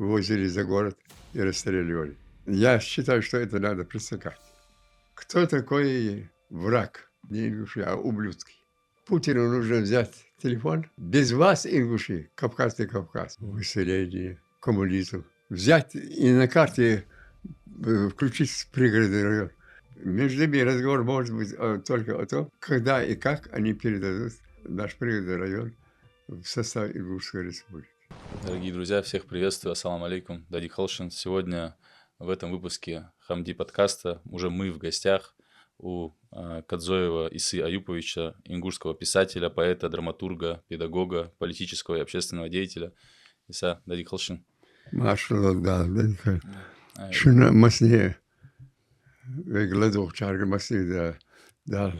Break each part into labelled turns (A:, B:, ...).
A: вывозили за город и расстреливали. Я считаю, что это надо пресекать. Кто такой враг? Не ингуши, а ублюдки. Путину нужно взять телефон. Без вас, ингуши, Кавказ и Кавказ, выселение, коммунизм. Взять и на карте включить пригородный район. Между ними разговор может быть только о том, когда и как они передадут наш пригородный район в состав Ингушской республики.
B: Дорогие друзья, всех приветствую. Ассаламу алейкум. Дади Халшин. Сегодня в этом выпуске Хамди подкаста уже мы в гостях у Кадзоева Исы Аюповича, ингушского писателя, поэта, драматурга, педагога, политического и общественного деятеля. Иса, Дади Халшин.
A: Машаллах, да, Дади Халшин. Шуна масне вегладух чарга масне да.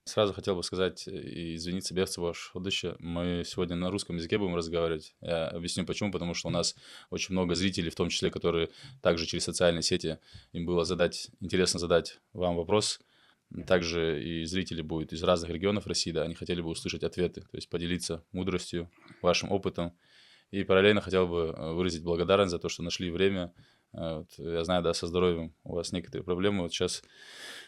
B: Сразу хотел бы сказать и извиниться, Бехцеваш Ходыща. Мы сегодня на русском языке будем разговаривать. Я объясню почему. Потому что у нас очень много зрителей, в том числе, которые также через социальные сети, им было интересно задать вам вопрос. Также и зрители будут из разных регионов России, да, они хотели бы услышать ответы, то есть поделиться мудростью, вашим опытом. И параллельно хотел бы выразить благодарность за то, что нашли время. Я знаю, да, со здоровьем у вас некоторые проблемы. Вот сейчас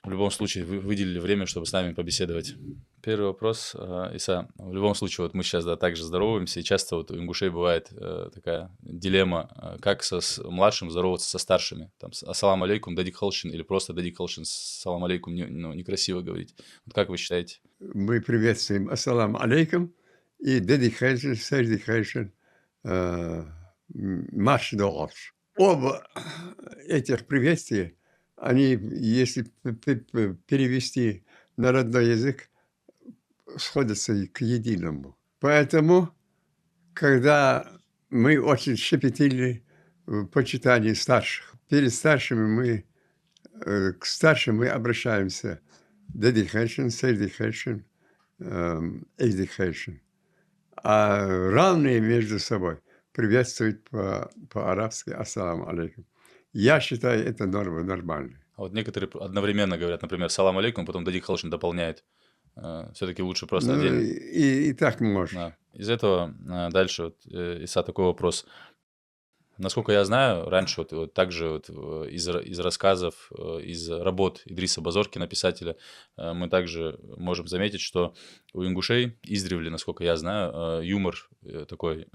B: в любом случае вы выделили время, чтобы с нами побеседовать. Первый вопрос, Иса. В любом случае, вот мы сейчас, да, также здороваемся, и часто вот у ингушей бывает такая дилемма, как младшим здороваться со старшими. Там, ассаламу алейкум, Дади Халшин, или просто Дади Халшин, салам алейкум, некрасиво говорить. Вот как вы считаете?
A: Мы приветствуем ассаламу алейкум и Дади Халшин, Сади Халшин, Маш Доғаш. Оба этих приветствия, они, если перевести на родной язык, сходятся к единому. Поэтому, когда мы очень щепетильны в почитании старших, перед старшими к старшим мы обращаемся Дади Халшин, Сейди Халшин, Эйди Халшин. А равные между собой приветствуют по-арабски ассаламу алейкум. Я считаю, это норма нормальная.
B: А вот некоторые одновременно говорят, например, салам алейкум, потом Дади Халшин дополняет. Все-таки лучше просто отдельно.
A: И так можно.
B: Да. Из этого дальше, вот, Иса, такой вопрос. Насколько я знаю, раньше вот также вот из рассказов, из работ Идриса Базоркина, писателя, мы также можем заметить, что у ингушей издревле, насколько я знаю, юмор такой,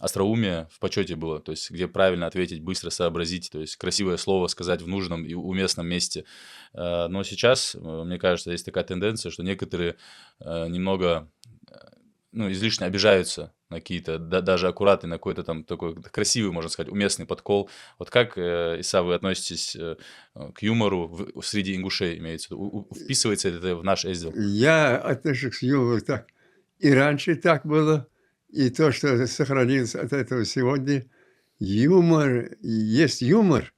B: остроумие в почете было, то есть где правильно ответить, быстро сообразить, то есть красивое слово сказать в нужном и уместном месте. Но сейчас, мне кажется, есть такая тенденция, что некоторые немного излишне обижаются на какие-то, даже аккуратный, на какой-то там такой красивый, можно сказать, уместный подкол. Вот как, Иса, вы относитесь к юмору среди ингушей, имеется в виду? Вписывается это в наш эздил?
A: Я отношусь к юмору так. И раньше так было, и то, что сохранилось от этого сегодня. Юмор, есть юмор,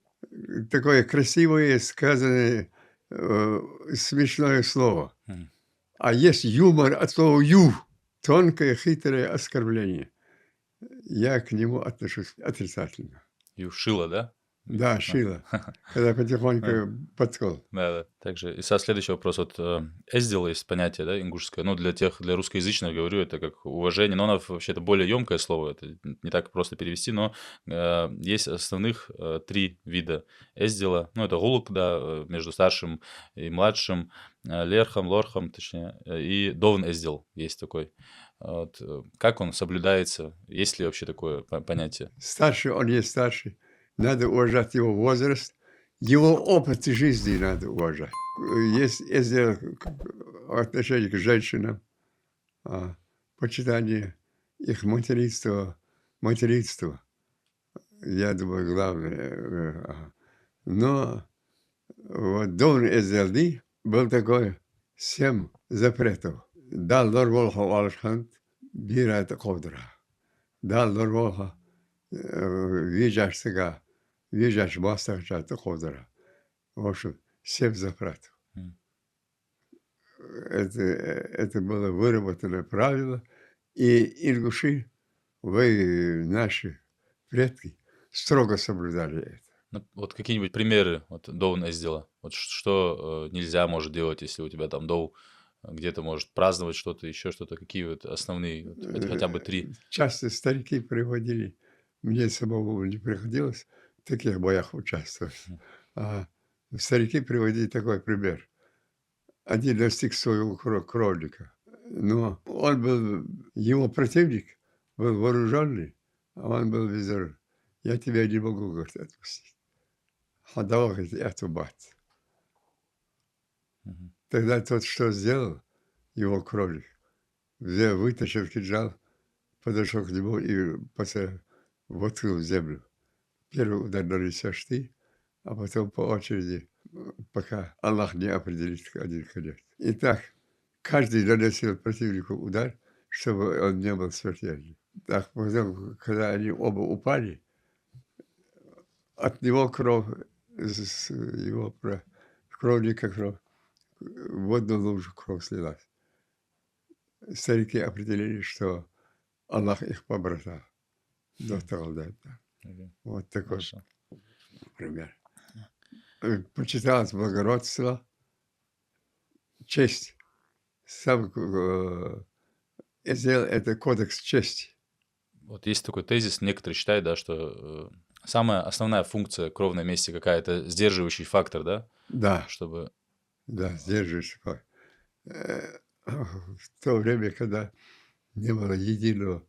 A: такое красивое, сказанное, смешное слово. А есть юмор от слова «ю», тонкое, хитрое оскорбление. Я к нему отношусь отрицательно.
B: Шило, да?
A: Да, шило. Когда потихоньку подкол.
B: Да. Также, Иса, следующий вопрос. Вот эздил есть понятие, да, ингушское. Ну, для русскоязычных, говорю, это как уважение. Но оно вообще-то более емкое слово. Это не так просто перевести. Но есть основных 3 вида эздила. Ну, это гулук, да, между старшим и младшим. Лерхам, лорхам, точнее. И довн эздил есть такой. Вот, как он соблюдается? Есть ли вообще такое понятие?
A: Старший, он есть старший. Надо уважать его возраст, его опыт жизни надо уважать. Есть отношение к женщинам, почитание их материнства. Я думаю, главное. Но вот Дон Эзелди был такой 7 запретов. Дал Норволха Валшхант, Бират Ковдра. Дал Норволха Вижаш Сега. Вижаш Мастахчата Ковдра. В общем, 7 запретов. Это было выработанное правило. И ингуши, вы, наши предки, строго соблюдали это.
B: Ну, вот какие-нибудь примеры вот доун эздила? Вот что нельзя может делать, если у тебя там доу где-то, может, праздновать что-то, еще что-то? Какие вот основные, вот хотя бы 3?
A: Часто старики приводили, мне самому не приходилось в таких боях участвовать, а старики приводили такой пример. Один достиг своего кролика, но он был, его противник был вооруженный, а он был безоружен. Я тебя не могу, говорит, отпустить. Хадава, говорит, атубат.
B: Мгм.
A: Тогда тот что сделал, его кролик, вытащил кинжал, подошел к нему и воткнул в землю. Первый удар нанесешь ты, а потом по очереди, пока Аллах не определит один конец. Итак, каждый наносил противнику удар, чтобы он не был смертельным. Так, потом, когда они оба упали, от него кровь, с его кролика кровь, в одну лужу кровь слилась. Старики определили, что Аллах их побратал. До того, да.
B: Окей,
A: Вот такой
B: хорошо.
A: пример. Почиталось благородство, честь. Сам это кодекс чести.
B: Вот есть такой тезис, некоторые считают, да, что самая основная функция кровной мести какая-то сдерживающий фактор, да,
A: Да,
B: чтобы...
A: да, сдерживающий факт. В то время, когда не было единого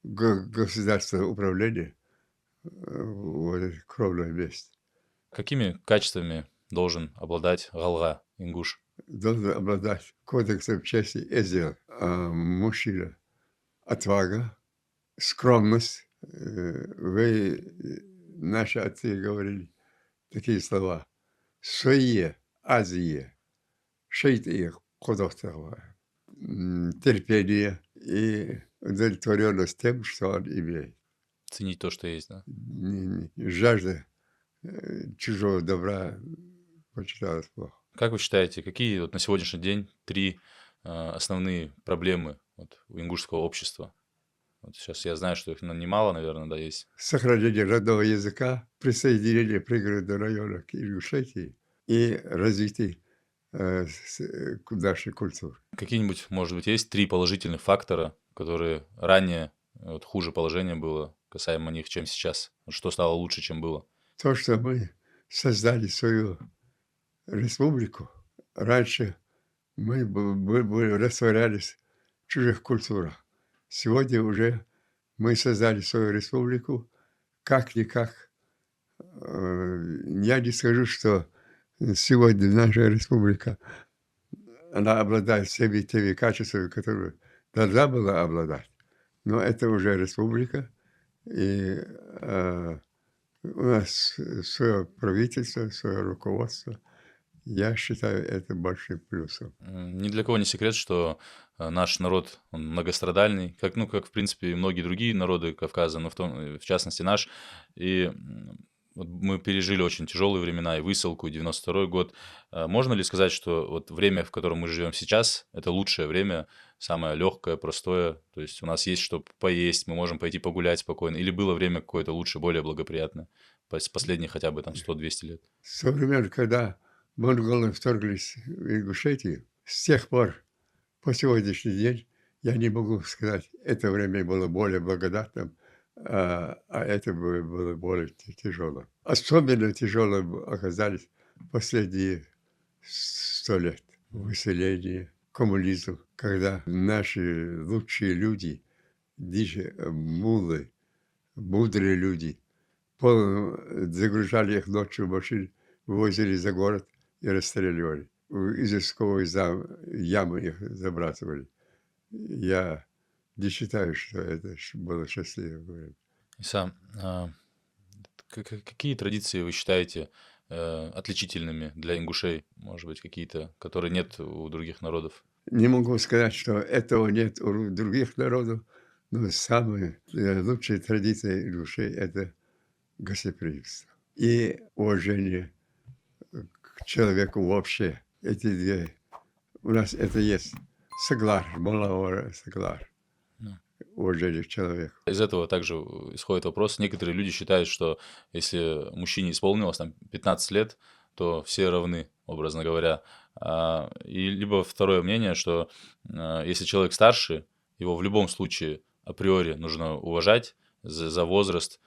A: государственного управления, вот этой кровной мести,
B: Какими качествами должен обладать галга, ингуш?
A: должен обладать кодексом чести Эзел, мужчина. Отвага, скромность. Наши отцы говорили такие слова. Сое, Азия, шейт кодовцова. Терпение и удовлетворенность тем, что он имеет.
B: Ценить то, что есть, да?
A: Жажда чужого добра почиталась плохо.
B: Как вы считаете, какие вот на сегодняшний день 3 основные проблемы вот у ингушского общества? Вот сейчас я знаю, что их немало, наверное, да, есть.
A: Сохранение родного языка, присоединение пригородного района к Ингушетии и развитие нашей культуры.
B: Какие-нибудь, может быть, есть 3 положительных фактора, которые ранее вот, хуже положение было касаемо них, чем сейчас? Вот что стало лучше, чем было?
A: То, что мы создали свою республику, раньше мы растворялись в чужих культурах. Сегодня уже мы создали свою республику, как-никак. Я не скажу, что сегодня наша республика, она обладает всеми теми качествами, которые должна была обладать. Но это уже республика, и у нас свое правительство, свое руководство. Я считаю это большим плюсом.
B: Ни для кого не секрет, что наш народ, он многострадальный, как, ну, как, в принципе, и многие другие народы Кавказа, но в частности наш. И вот мы пережили очень тяжелые времена, и высылку, и 92-й год. Можно ли сказать, что вот время, в котором мы живем сейчас, это лучшее время, самое легкое, простое? То есть у нас есть что поесть, мы можем пойти погулять спокойно? Или было время какое-то лучше, более благоприятное, последние хотя бы там 100-200 лет?
A: Со времен, когда монголы вторглись в Ингушетию, с тех пор по сегодняшний день я не могу сказать, это время было более благодатным, а это было более тяжелым. Особенно тяжелым оказались последние 100 лет. Выселение, коммунизм, когда наши лучшие люди, мулы, мудрые люди, загружали их ночью в машины, вывозили за город и расстреливали. В известковые ямы их забрасывали. Я не считаю, что это было счастливое время.
B: Исам, какие традиции вы считаете отличительными для ингушей? Может быть, какие-то, которые нет у других народов?
A: Не могу сказать, что этого нет у других народов, но самые лучшие традиции души – это гостеприимство и уважение к человеку вообще. Эти две. У нас это есть. Саглар, малаура, саглар.
B: Да.
A: Уважение к человеку.
B: Из этого также исходит вопрос. Некоторые люди считают, что если мужчине исполнилось там 15 лет, то все равны, образно говоря. И либо второе мнение, что если человек старше, его в любом случае априори нужно уважать за возраст.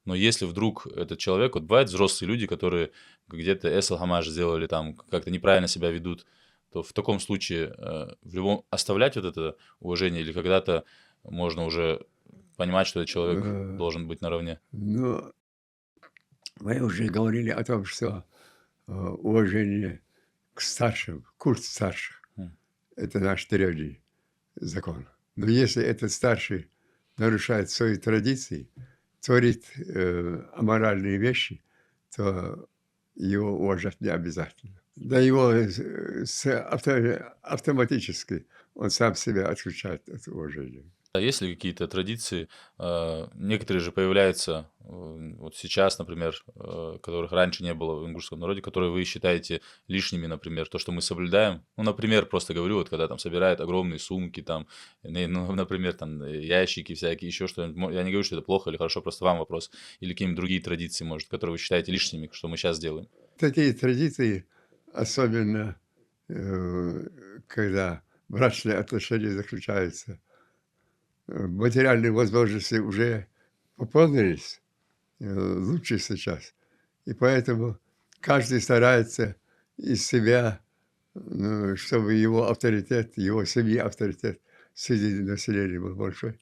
B: Но если вдруг этот человек, вот бывают взрослые люди, которые где-то эсэлхамаш сделали, там как-то неправильно себя ведут, то в таком случае в любом оставлять вот это уважение или когда-то можно уже понимать, что этот человек
A: Э,
B: должен быть наравне.
A: Но мы уже говорили о том, что уважение к старшим, культ старших —
B: М.
A: это наш древний закон. Но если этот старший нарушает свои традиции, творит аморальные вещи, то его уважать не обязательно. Да его автоматически он сам себя отключает от уважения.
B: А есть ли какие-то традиции? Некоторые же появляются вот сейчас, например, которых раньше не было в ингушском народе, которые вы считаете лишними, например, то, что мы соблюдаем. Ну, например, просто говорю, вот когда там собирают огромные сумки, там, ну, например, там ящики всякие, еще что-нибудь. Я не говорю, что это плохо или хорошо, просто вам вопрос. Или какие-нибудь другие традиции, может, которые вы считаете лишними, что мы сейчас делаем.
A: Такие традиции, особенно когда брачные отношения заключаются, материальные возможности уже пополнились, лучше сейчас. И поэтому каждый старается из себя, ну, чтобы его авторитет, его семьи авторитет среди населения был большой.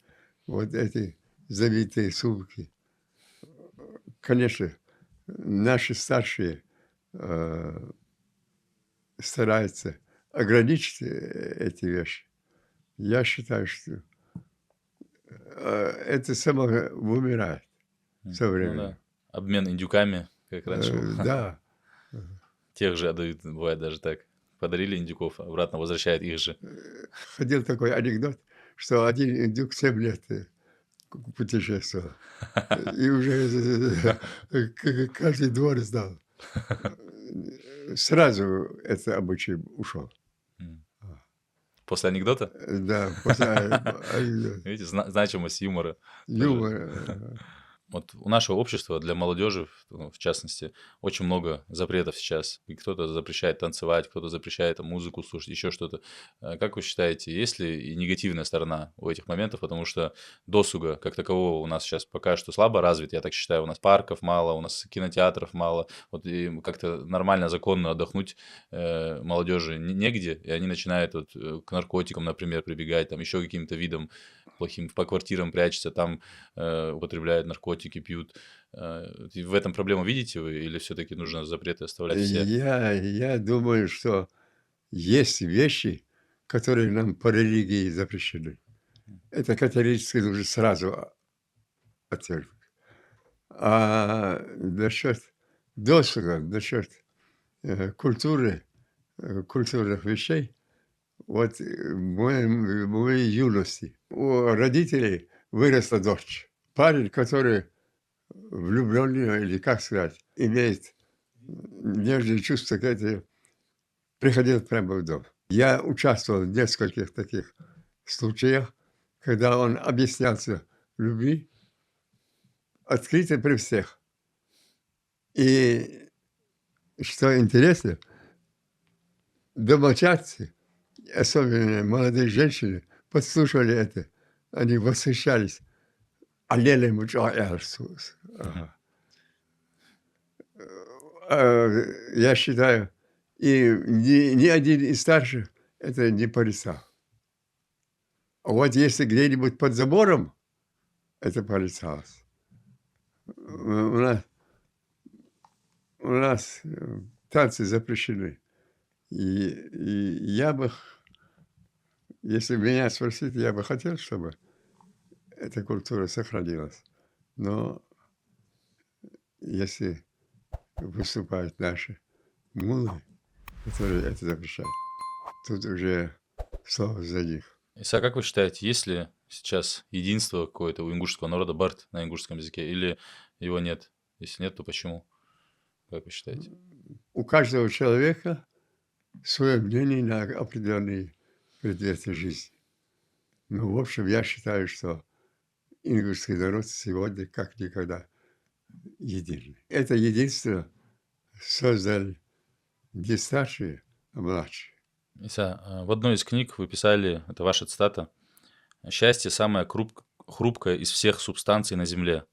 A: Вот эти знаменитые сумки. Конечно, наши старшие э, стараются ограничить эти вещи. Я считаю, что это само вымирает со
B: Ну
A: временем.
B: да. Обмен индюками, как раньше был.
A: Да,
B: Тех же отдают, бывает даже так. Подарили индюков, обратно возвращают их же.
A: ходил такой анекдот, что один индюк 7 лет путешествовал. И уже каждый двор знал. Сразу это обычай ушел.
B: М. После анекдота?
A: Да, после анекдота.
B: Видите, значимость юмора тоже.
A: Юмор.
B: Вот у нашего общества для молодежи, ну, в частности, очень много запретов сейчас. И кто-то запрещает танцевать, кто-то запрещает там, музыку слушать, еще что-то. Как вы считаете, есть ли и негативная сторона у этих моментов? Потому что досуга как такового у нас сейчас пока что слабо развит, я так считаю. У нас парков мало, у нас кинотеатров мало. Вот и как-то нормально, законно отдохнуть молодежи негде, и они начинают вот, к наркотикам, например, прибегать, там еще каким-то видам плохим, по квартирам прячутся, там употребляют наркотики, пьют. И в этом проблему видите вы или все-таки нужно запреты оставлять все?
A: Я думаю, что есть вещи, которые нам по религии запрещены. Это категорически нужно сразу отвергнуть. А насчет досуга, насчет культуры, культурных вещей, вот в моей юности у родителей выросла дочь. Парень, который влюбленный, или как сказать, имеет нежные чувства к этой, приходил прямо в дом. Я участвовал в нескольких таких случаях, когда он объяснялся в любви открыто при всех. И что интересно, домочадцы, особенно молодые женщины, подслушивали это. Они восхищались. Аллеле мучаэрсус.
B: Мгм.
A: Я считаю, и ни один из старших это не порицал. А вот если где-нибудь под забором это порицалось. У нас у нас танцы запрещены. И я бы, если меня спросить, я бы хотел, чтобы эта культура сохранилась. Но если выступают наши муллы, которые это запрещают, тут уже слово за них.
B: Иса, как вы считаете, есть ли сейчас единство какое-то у ингушского народа, бард на ингушском языке, или его нет? Если нет, то почему? Как вы считаете?
A: У каждого человека свое мнение на определенные предметы жизни. Ну, в общем, я считаю, что ингушский народ сегодня как никогда единый. Это единство создали не старшие, младший.
B: Иса, в одной из книг вы писали, это ваша цитата: «Счастье — самое хрупкое из всех субстанций на Земле».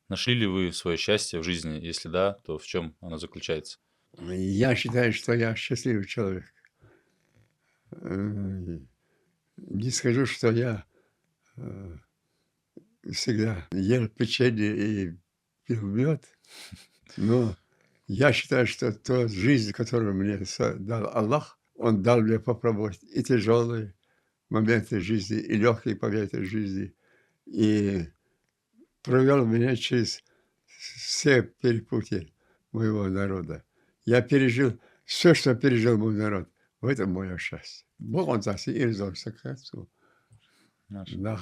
B: Нашли ли вы свое счастье в жизни? Если да, то в чем оно заключается?
A: Я считаю, что я счастливый человек. Э, Не скажу, что я э, всегда ел печенье и пил мед, но я считаю, что та жизнь, которую мне дал Аллах, Он дал мне попробовать и тяжелые моменты жизни, и легкие моменты жизни, и провел меня через все перепутья моего народа. Я пережил все, что пережил мой народ. В этом мое счастье. Бог он даст, и резался к отцу.
B: Наш.
A: Именно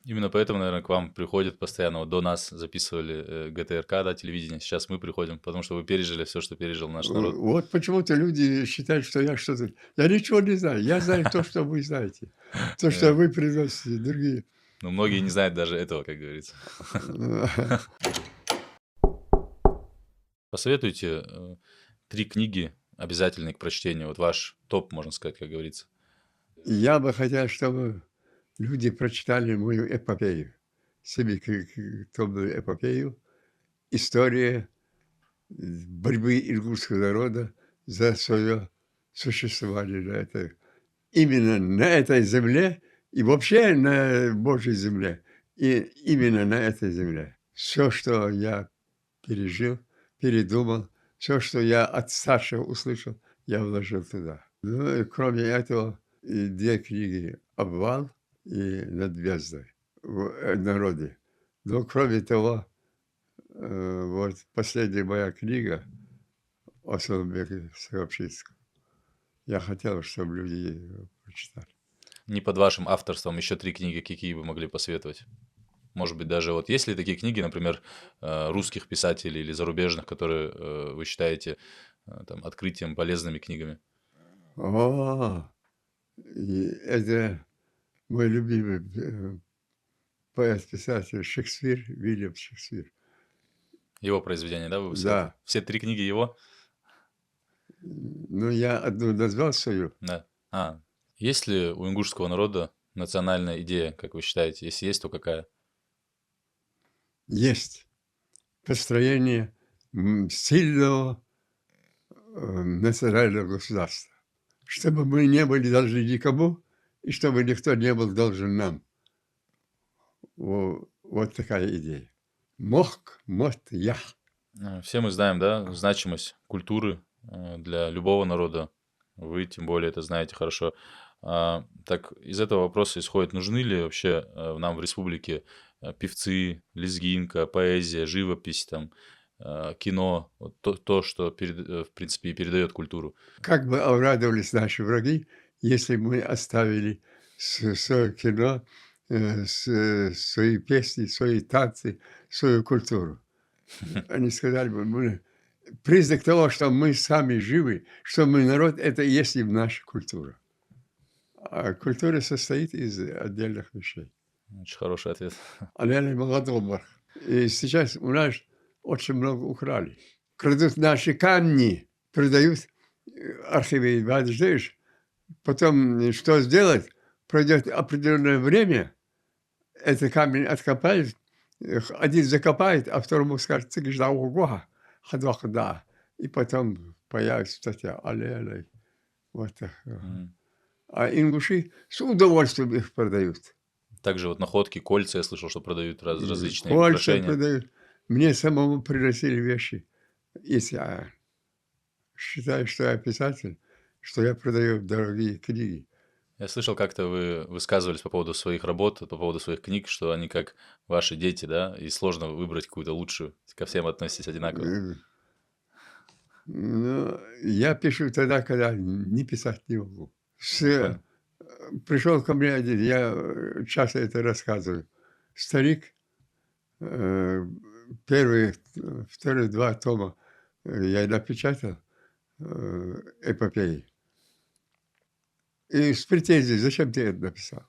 B: Именно поэтому, наверное, к вам приходят постоянно. Вот до нас записывали ГТРК, да, телевидение. Сейчас мы приходим, потому что вы пережили все, что пережил наш народ.
A: Вот почему-то люди считают, что я что-то... Я ничего не знаю. Я знаю то, что вы знаете. То, что вы приносите, другие.
B: Но многие не знают даже этого, как говорится. Посоветуйте 3 книги обязательные к прочтению. Вот ваш топ, можно сказать, как говорится.
A: Я бы хотел, чтобы люди прочитали мою эпопею. Семикнижную эпопею. История борьбы ингушского народа за свое существование именно на этой земле и вообще на Божьей земле. И именно на этой земле. Все, что я пережил, передумал, все, что я от старшего услышал, я вложил туда. Ну и кроме этого, и 2 книги «Обвал» и «Над бездной» в народе. Но кроме того, вот последняя моя книга о Соломбеке Сагапшинском. Я хотел, чтобы люди ее прочитали.
B: Не под вашим авторством еще 3 книги, какие вы могли посоветовать? Может быть, даже вот есть ли такие книги, например, русских писателей или зарубежных, которые вы считаете там, открытием, полезными книгами?
A: И это мой любимый поэт-писатель Шекспир, Вильям Шекспир.
B: Его произведения, да, вы
A: Да.
B: Все 3 книги его?
A: Ну, я одну назвал свою.
B: Да. Есть ли у ингушского народа национальная идея, как вы считаете? Если есть, то какая?
A: Есть построение сильного национального государства, чтобы мы не были должны никому, и чтобы никто не был должен нам. Вот такая идея. Мох, мот, ях.
B: Все мы знаем, да, значимость культуры для любого народа. Вы тем более это знаете хорошо. Так из этого вопроса исходит, нужны ли вообще нам в республике певцы, лезгинка, поэзия, живопись, там, кино, вот то, что, в принципе, и передает культуру.
A: Как бы обрадовались наши враги, если мы оставили свое кино, свои песни, свои танцы, свою культуру. Они сказали бы, признак того, что мы сами живы, что мы народ, это и есть и наша культура. А культура состоит из отдельных вещей.
B: Очень хороший ответ.
A: И сейчас у нас очень много украли. Крадут наши камни, продают архивы, ждешь. Потом что сделать? Пройдет определенное время, этот камень откопают, один закопает, а второму скажет, ты ждал угоха, хадва-хада. И потом появится статья алей-алей. Вот так. А ингуши с удовольствием их продают.
B: Также вот находки, кольца, я слышал, что продают различные
A: Кольца
B: украшения.
A: продают. Мне самому приносили вещи. Если я считаю, что я писатель, что я продаю дорогие книги.
B: Я слышал, как-то вы высказывались по поводу своих работ, по поводу своих книг, что они как ваши дети, да, и сложно выбрать какую-то лучшую. Ко всем относитесь одинаково.
A: Ну, я пишу тогда, когда не писать не могу. Пришел ко мне один, я часто это рассказываю. Старик, первые, вторые 2 тома я напечатал эпопеи. И с претензией, зачем ты это написал?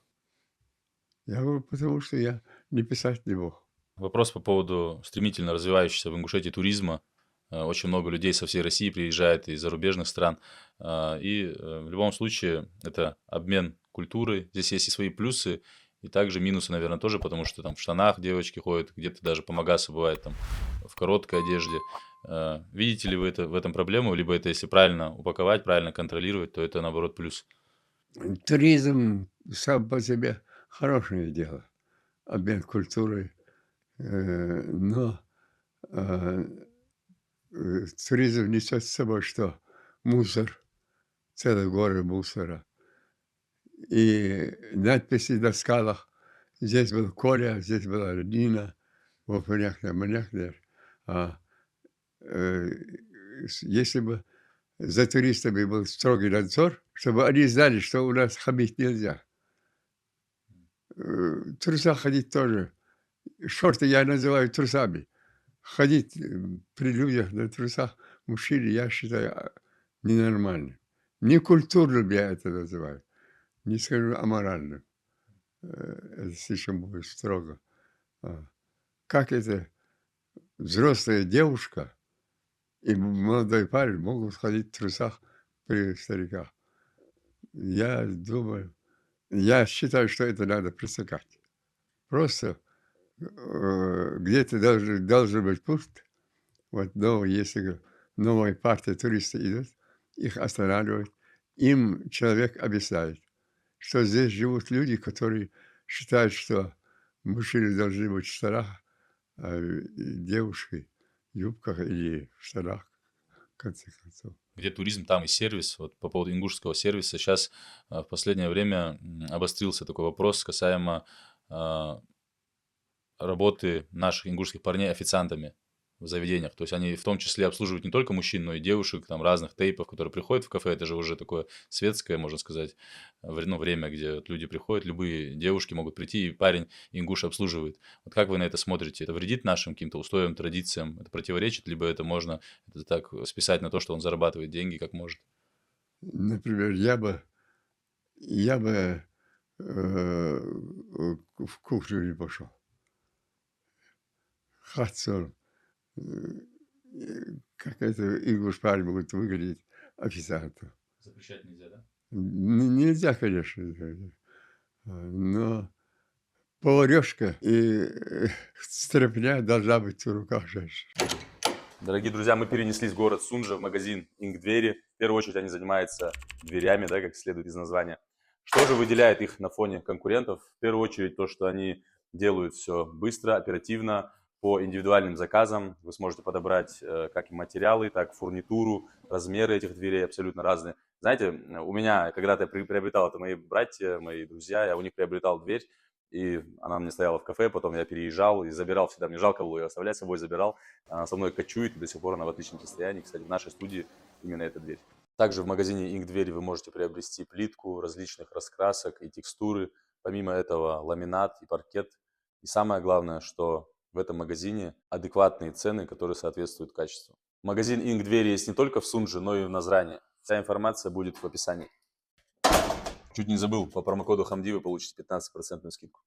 A: Я говорю, потому что я не писать не мог.
B: Вопрос по поводу стремительно развивающегося в Ингушетии туризма. Очень много людей со всей России приезжает из зарубежных стран. В любом случае это обмен культурой. Здесь есть и свои плюсы, и также минусы, наверное, тоже, потому что там в штанах девочки ходят, где-то даже по магазу бывает там в короткой одежде. Видите ли вы в этом проблему, либо это если правильно упаковать, правильно контролировать, то это наоборот плюс?
A: Туризм сам по себе хорошее дело, обмен культурой, но э, туризм несет с собой что? Мусор, целые горы мусора. И надписи на скалах. Здесь был Коля, здесь была Нина, понятно. А, э, Если бы за туристами был строгий надзор, чтобы они знали, что у нас хамить нельзя. В трусах ходить тоже. Шорты я называю трусами. Ходить при людях на трусах мужчине, я считаю, ненормальным. Некультурным я это называю. Не скажу аморальным. Это слишком будет строго. А, Как это взрослая девушка и молодой парень могут ходить в трусах при стариках? Я думаю, я считаю, что это надо пресекать. Просто где-то должен быть пункт. Вот если новая партия туристов идет, их останавливают, им человек объясняет, что здесь живут люди, которые считают, что мужчины должны быть в штанах, девушки в юбках или в штанах, в конце концов.
B: Где туризм, там и сервис. Вот по поводу ингушского сервиса. Сейчас в последнее время обострился такой вопрос касаемо работы наших ингушских парней официантами в заведениях. То есть они в том числе обслуживают не только мужчин, но и девушек, там разных тейпов, которые приходят в кафе. Это же уже такое светское, можно сказать, время, где вот люди приходят, любые девушки могут прийти, и парень ингуш обслуживает. Вот как вы на это смотрите? Это вредит нашим каким-то устоям, традициям? Это противоречит? Либо это можно это так списать на то, что он зарабатывает деньги, как может?
A: Например, я бы в кухню не пошел. Хатсон, как это ингуш парень будет выглядеть официантом.
B: Запрещать нельзя, да?
A: Нельзя, конечно, но поварёшка и стряпня должна быть в руках женщины.
C: Дорогие друзья, мы перенеслись в город Сунжа в магазин Ингдвери. В первую очередь они занимаются дверями, да, как следует из названия. Что же выделяет их на фоне конкурентов? В первую очередь то, что они делают все быстро, оперативно, по индивидуальным заказам. Вы сможете подобрать как и материалы, так и фурнитуру, размеры этих дверей абсолютно разные. Знаете, у меня когда-то приобретал, это мои братья, мои друзья, я у них приобретал дверь, и она мне стояла в кафе, потом я переезжал и забирал всегда, мне жалко было ее оставлять, с собой забирал. Она со мной кочует, и до сих пор она в отличном состоянии. Кстати, в нашей студии именно эта дверь. Также в магазине Ингдвери вы можете приобрести плитку различных раскрасок и текстуры. Помимо этого ламинат и паркет. И самое главное, что в этом магазине адекватные цены, которые соответствуют качеству. Магазин Ингдвери есть не только в Сунже, но и в Назране. Вся информация будет в описании. Чуть не забыл, по промокоду Хамди вы получите 15% скидку.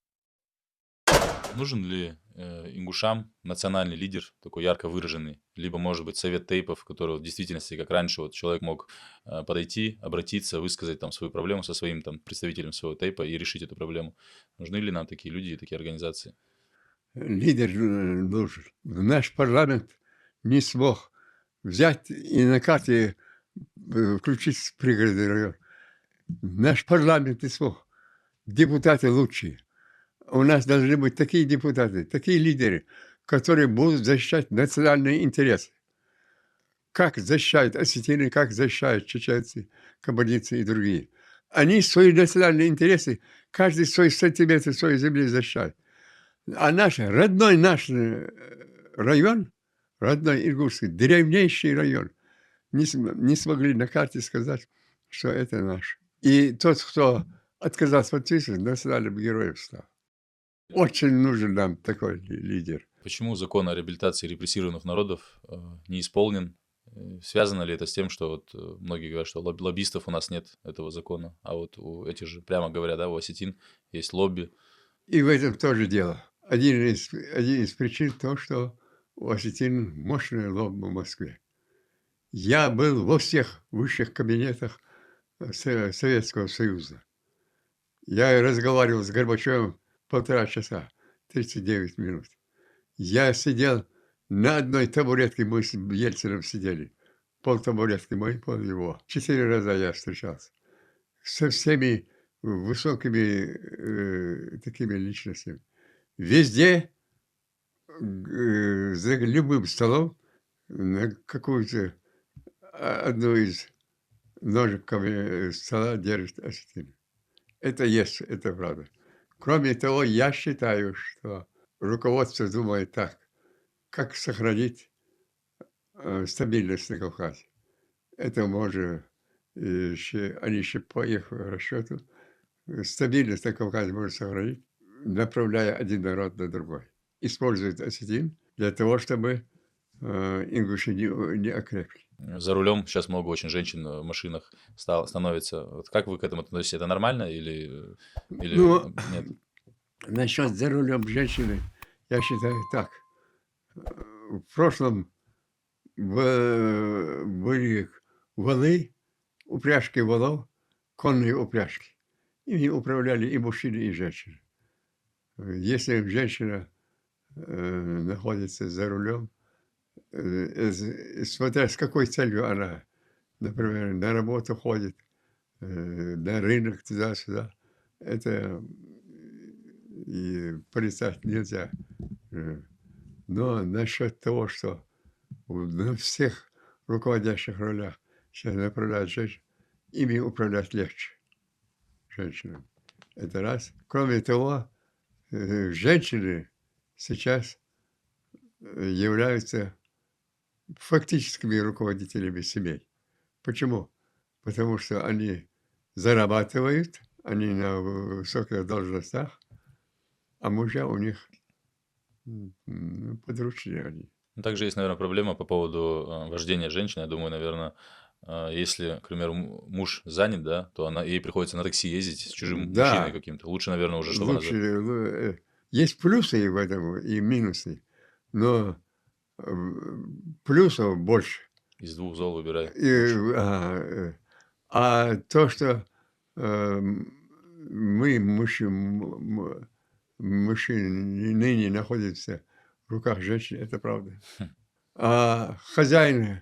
B: Нужен ли ингушам национальный лидер, такой ярко выраженный, либо, может быть, совет тейпов, который в действительности, как раньше, вот человек мог подойти, обратиться, высказать там свою проблему со своим там представителем своего тейпа и решить эту проблему. Нужны ли нам такие люди и такие организации?
A: Лидер нужен. Наш парламент не смог взять и на карте включить пригородный район. Наш парламент не смог. Депутаты лучшие. У нас должны быть такие депутаты, такие лидеры, которые будут защищать национальные интересы. Как защищают осетины, как защищают чеченцы, кабардинцы и другие. Они свои национальные интересы, каждый свой сантиметр своей земли защищает. А наш район, родной Иркутский, древнейший район, не смогли на карте сказать, что это наш. И тот, кто отказался подписывать, национальным героем стал. Очень нужен нам такой лидер.
B: Почему закон о реабилитации репрессированных народов не исполнен? Связано ли это с тем, что вот многие говорят, что лоббистов у нас нет этого закона, а вот у этих же, прямо говоря, да, у осетин есть лобби?
A: И в этом тоже дело. Один из причин то, что у осетин мощный лоб в Москве. Я был во всех высших кабинетах Советского Союза. Я разговаривал с Горбачевым 1,5 часа, 39 минут. Я сидел на одной табуретке, мы с Ельциным сидели. Пол табуретки мой, пол его. 4 раза я встречался. Со всеми высокими такими личностями. Везде, за любым столом, на какую-то одну из ножиков стола держит осетин. Это есть, это правда. Кроме того, я считаю, что руководство думает так, как сохранить стабильность на Кавказе. Это можно, они еще по их расчету, стабильность на Кавказе можно сохранить, направляя один народ на другой. Используют осетин для того, чтобы ингуши не окрепли.
B: За рулем сейчас много очень женщин в машинах становится. Вот как вы к этому относитесь? Это нормально или
A: Ну,
B: нет?
A: насчет за рулем женщины, я считаю так. В прошлом были валы, упряжки валов, конные упряжки. Ими управляли и мужчины, и женщины. Если женщина находится за рулем, смотря с какой целью она, например, на работу ходит, на рынок туда-сюда, это и порицать нельзя. Но насчет того, что на всех руководящих ролях сейчас направляют женщин, ими управлять легче женщинам. Это раз. Кроме того, женщины сейчас являются фактическими руководителями семей. Почему? Потому что они зарабатывают, они на высоких должностях, а мужья у них подручные они.
B: Ну, также есть, наверное, проблема по поводу вождения женщины. Я думаю, наверное, если, к примеру, муж занят, да, то ей приходится на такси ездить с чужим
A: Да.
B: мужчиной каким-то. Лучше, наверное, уже, чтобы она...
A: Лучше, есть плюсы в этом и минусы, но плюсов больше.
B: Из двух зол выбирай.
A: А то, что мы, мужчины, ныне находимся в руках женщин, это правда. А хозяин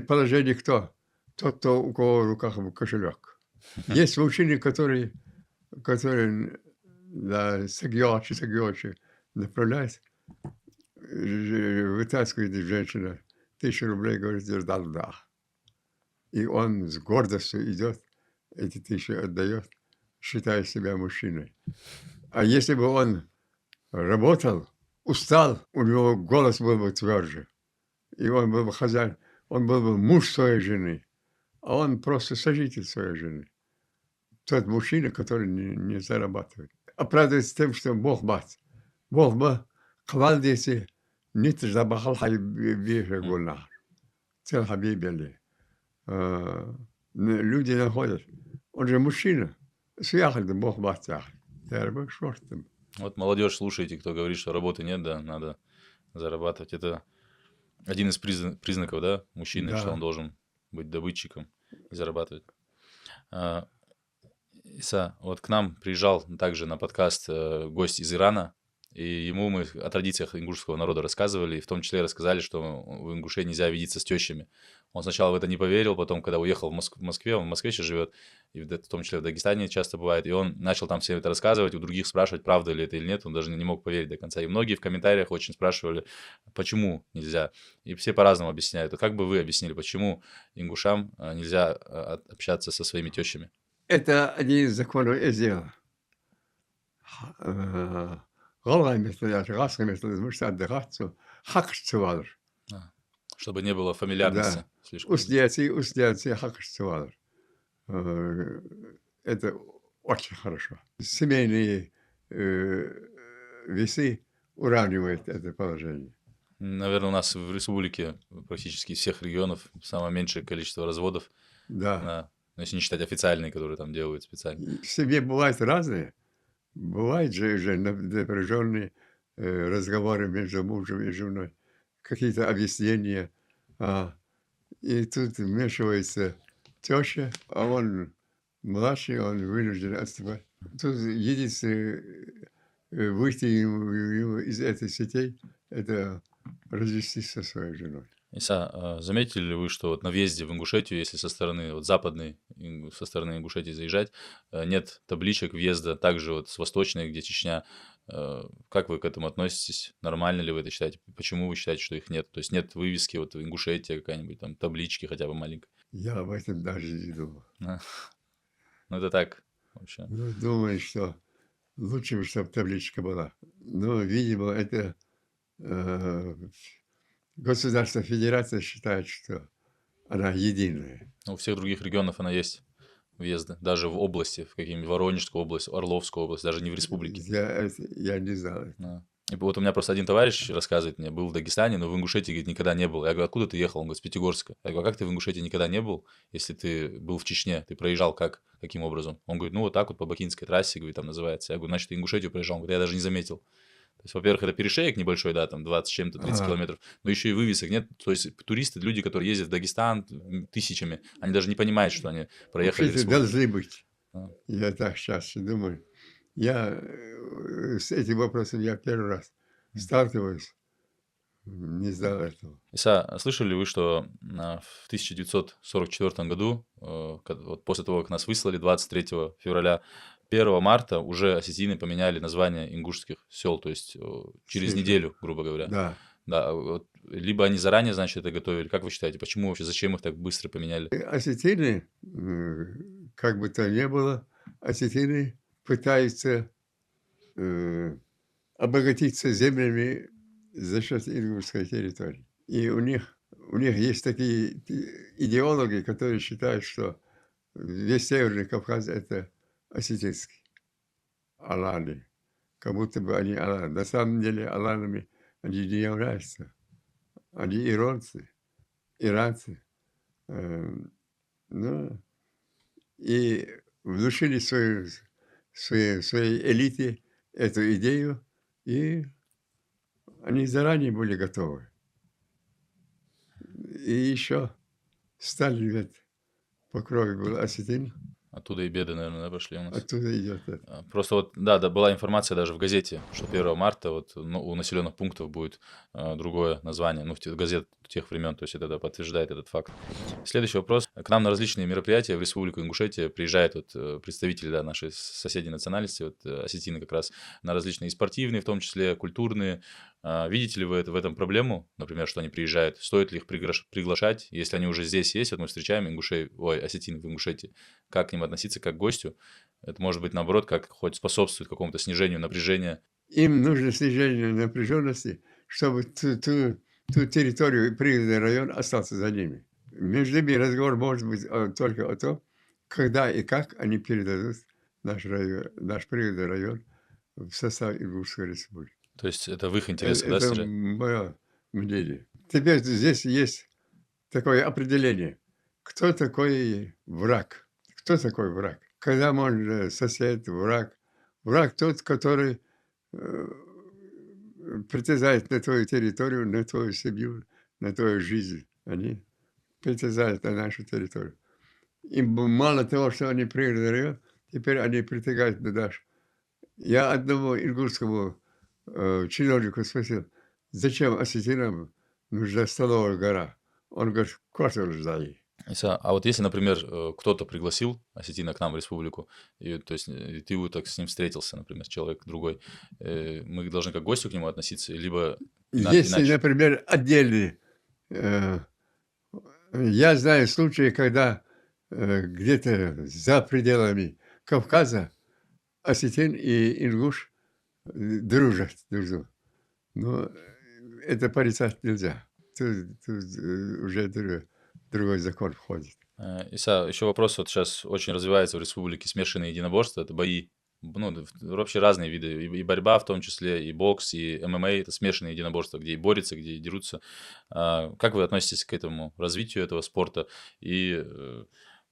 A: положения кто? Тот, кто, у кого в руках кошелек. Есть мужчины, которые да, сагьочи направляют, вытаскивает из женщины 1000 рублей, говорит, да. И он с гордостью идет, эти 1000 отдает, считая себя мужчиной. А если бы он работал, устал, у него голос был бы тверже. И он был бы хозяин, он был бы муж своей жены, а он просто сожитель своей жены. Тот мужчина, который не зарабатывает. Оправдывается тем, что Бог мать. Бог бы клал дети, не забахал хайбиша гульнар. Цел хабибели. Люди находят. Он же мужчина. Съехали, Бог мать съехали. Тербы шортом.
B: Вот молодежь, слушайте, кто говорит, что работы нет, да, надо зарабатывать. Это один из признаков, да, мужчины,
A: Да.
B: что он должен быть добытчиком и зарабатывать. Иса, вот к нам приезжал также на подкаст гость из Ирана, и ему мы о традициях ингушского народа рассказывали, и в том числе рассказали, что у ингушей нельзя видеться с тещами. Он сначала в это не поверил, потом, когда уехал в Москве, он в Москве сейчас живет, и в том числе в Дагестане часто бывает, и он начал там всем это рассказывать, у других спрашивать, правда ли это или нет, он даже не мог поверить до конца. И многие в комментариях очень спрашивали, почему нельзя, и все по-разному объясняют. А как бы вы объяснили, почему ингушам нельзя общаться со своими тещами?
A: Это один из законов Эзела. Голая методия, расская методия, может отдыхать, хакшцевалр.
B: Чтобы не было фамильярности.
A: Да.
B: Слишком.
A: Устьяция хакшцевалр. Это очень хорошо. Семейные весы уравнивают это положение.
B: Наверное, у нас в республике практически из всех регионов самое меньшее количество разводов.
A: Да.
B: Но если не считать официальные, которые там делают специально.
A: В семье бывают разные. Бывают же напряженные разговоры между мужем и женой. какие-то объяснения. А, и тут вмешивается теща, а он младший, он вынужден отступать. Тут единственное выйти ему из этой сетей — это развестись со своей женой.
B: Иса, заметили ли вы, что вот на въезде в Ингушетию, если со стороны вот западной, со стороны Ингушетии заезжать, нет табличек въезда, также вот с восточной, где Чечня. Как вы к этому относитесь? Нормально ли вы это считаете? Почему вы считаете, что их нет? То есть нет вывески, вот Ингушетия какая-нибудь, там таблички хотя бы маленькой?
A: Я об этом даже не думал.
B: А, Ну это так вообще.
A: Ну, думаю, что лучше бы, чтобы табличка была. Но, видимо, это э, государство, федерация считает, что она единая.
B: У всех других регионов она есть, въезды. Даже в области, в какие-нибудь Воронежскую область, Орловскую область, даже не в республике.
A: Я не знал.
B: Да. И вот у меня просто один товарищ рассказывает мне, был в Дагестане, но в Ингушетии, говорит, никогда не был. Я говорю, откуда ты ехал? Он говорит, с Пятигорска. Я говорю, а как ты в Ингушетии никогда не был, если ты был в Чечне? Ты проезжал как? Каким образом? Он говорит, ну вот так вот по Бакинской трассе, говорит, там называется. Я говорю, значит, ты Ингушетию проезжал? Он говорит, я даже не заметил. То есть, во-первых, это перешеек небольшой, да, там 20 с чем-то, 30
A: Ага.
B: километров, но еще и вывесок нет. То есть туристы, люди, которые ездят в Дагестан тысячами, они даже не понимают, что они проехали
A: Вообще-то
B: республику.
A: должны быть.
B: Да.
A: Я так сейчас думаю. Я с этим вопросом я первый раз сталкиваюсь. Не знал этого.
B: Иса, а слышали ли вы, что в 1944 году, вот после того, как нас выслали 23 февраля, 1 марта уже осетины поменяли название ингушских сел, то есть через
A: Слышал.
B: неделю, грубо говоря.
A: Да.
B: Да, вот, либо они заранее, значит, это готовили. Как вы считаете, почему вообще, зачем их так быстро поменяли?
A: Осетины, как бы то ни было, осетины пытаются обогатиться землями за счет ингушской территории. И у них есть такие идеологи, которые считают, что весь Северный Кавказ — это осетинский. Аланы. Как будто бы они аланы. На самом деле аланами они не являются. Они иронцы, иранцы. Ну, и внушили своей элите эту идею, и они заранее были готовы. И еще Сталин ведь по крови был осетин,
B: Оттуда и беды, наверное, да, пошли у нас.
A: оттуда идет это.
B: Просто вот, да, была информация даже в газете, что 1 марта вот у населенных пунктов будет другое название, ну, газет тех времен, то есть это подтверждает этот факт. Следующий вопрос. К нам на различные мероприятия в Республику Ингушетия приезжают вот представители, да, нашей соседней национальности, вот осетины как раз, на различные и спортивные, в том числе культурные. Видите ли вы в этом проблему, например, что они приезжают? Стоит ли их приглашать, если они уже здесь есть? Вот мы встречаем осетин в Ингушетии. Как к ним относиться, как к гостю? Это может быть, наоборот, как хоть способствует какому-то снижению напряжения.
A: Им нужно снижение напряженности, чтобы ту территорию, пригородный район остался за ними. Между ними разговор может быть только о том, когда и как они передадут наш пригородный район в состав Ингушской республики.
B: То есть это в их интересах, да,
A: Это
B: снижать?
A: мое мнение. Теперь здесь есть такое определение. Кто такой враг? Кто такой враг? Когда можно сосед, враг? Враг тот, который притязает на твою территорию, на твою семью, на твою жизнь. Они притязают на нашу территорию. Им мало того, что они пригородный район, теперь они притягают на наш. Я одному ингушскому чиновнику спросил, зачем осетинам нужна Столовая гора? Он говорит, квартиру сдай.
B: Иса, а вот если, например, кто-то пригласил осетина к нам в республику, и, то есть и ты вот так с ним встретился, например, человек другой, мы должны как к гостю к нему относиться, либо
A: Если,
B: иначе?
A: например, отдельные, я знаю случаи, когда где-то за пределами Кавказа осетин и ингуш дружат друг с другом. Но это порицать нельзя. Тут уже другой закон входит.
B: Иса, еще вопрос, вот сейчас очень развивается в республике смешанные единоборства, это бои. Ну, вообще разные виды, и борьба в том числе, и бокс, и ММА, это смешанные единоборства, где и борются, где и дерутся. Как вы относитесь к этому развитию этого спорта? И,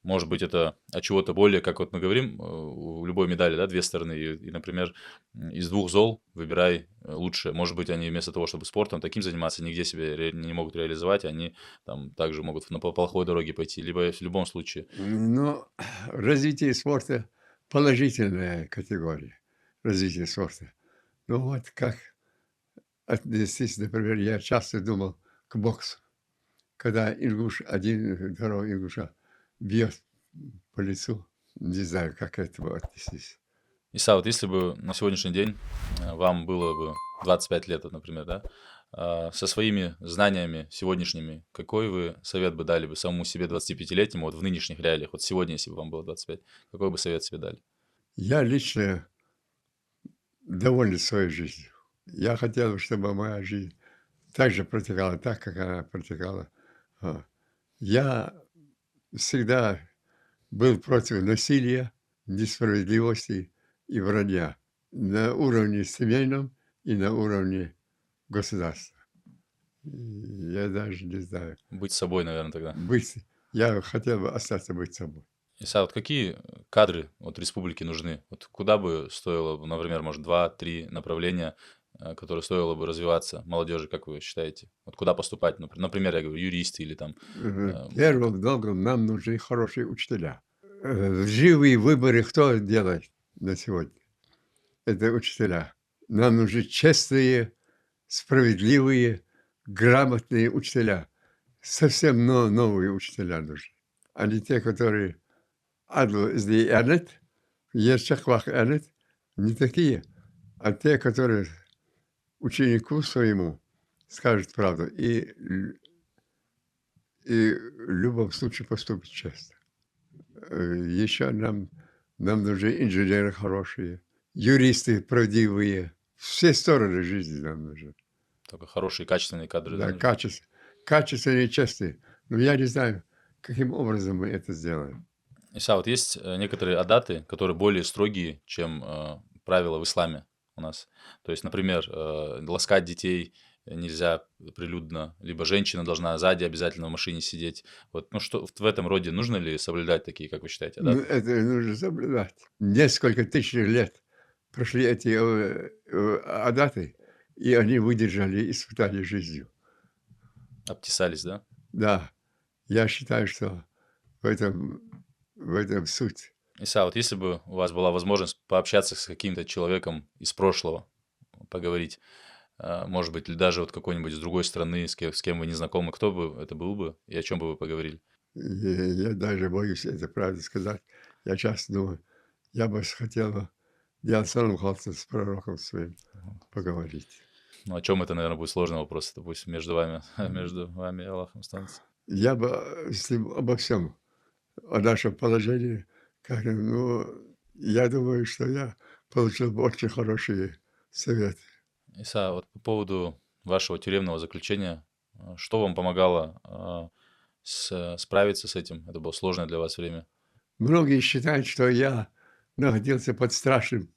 B: может быть, это от чего-то более, как вот мы говорим, у любой медали, да, две стороны, и, например, из двух зол выбирай лучше? Может быть, они вместо того, чтобы спортом таким заниматься, нигде себя не могут реализовать, они там также могут по плохой дороге пойти, либо в любом случае.
A: Но развитие спорта — положительная категория развития спорта. Ну вот как отнестись, например, я часто думал к боксу, когда второго ингуша бьет по лицу. Не знаю, как к этому отнестись.
B: Иса, вот если бы на сегодняшний день вам было бы 25 лет, вот, например, да, со своими знаниями сегодняшними, какой вы совет бы дали бы самому себе 25-летнему вот в нынешних реалиях? Вот сегодня, если бы вам было 25, какой бы совет себе дали?
A: Я лично доволен своей жизнью. Я хотел бы, чтобы моя жизнь также протекала так, как она протекала. А, Я всегда был против насилия, несправедливости и вранья на уровне семейном и на уровне государства. Я даже не знаю.
B: Быть собой, наверное, тогда.
A: Быть, я хотел бы остаться быть собой.
B: Иса, вот какие кадры вот республике нужны? Вот куда бы стоило, например, может, два-три направления, которые стоило бы развиваться молодежи, как вы считаете? Вот куда поступать? Например, я говорю, юристы или там...
A: Первым долгом нам нужны хорошие учителя. Живые выборы кто делает на сегодня? Это учителя. Нам нужны честные, справедливые, грамотные учителя. Совсем новые учителя нужны. А не те, которые «Адл зди энет», «Ешахвах энет», не такие, а те, которые ученику своему скажут правду и в любом случае поступит честно. Еще нам нужны инженеры хорошие, юристы правдивые. Все стороны жизни нам нужны.
B: Только хорошие, качественные кадры, да,
A: Да,
B: нужны?
A: качественные, честные. Но я не знаю, каким образом мы это сделаем.
B: Иса, вот есть некоторые адаты, которые более строгие, чем правила в исламе у нас. То есть, например, ласкать детей нельзя прилюдно, либо женщина должна сзади обязательно в машине сидеть. Вот, ну что в этом роде нужно ли соблюдать такие, как вы считаете,
A: Ну,
B: адаты?
A: это нужно соблюдать. Несколько тысяч лет прошли эти адаты, и они выдержали испытание жизнью.
B: Обтесались, да?
A: Да, я считаю, что в этом суть.
B: Иса, вот если бы у вас была возможность пообщаться с каким-то человеком из прошлого, поговорить, может быть, или даже вот какой-нибудь с другой страны, с кем вы не знакомы, кто бы это был бы и о чем бы вы поговорили?
A: Я даже боюсь это правду сказать. Я часто думаю, я бы хотел бы Диан Салмхалса с пророком своим поговорить.
B: Ну, о чем это, наверное, будет сложный вопрос. Это пусть между вами, между вами и Аллахом останется.
A: Я бы с ним обо всем, о нашем положении, я думаю, что я получил бы очень хорошие советы.
B: Иса, вот по поводу вашего тюремного заключения, что вам помогало справиться с этим? Это было сложное для вас время.
A: Многие считают, что я находился под страшным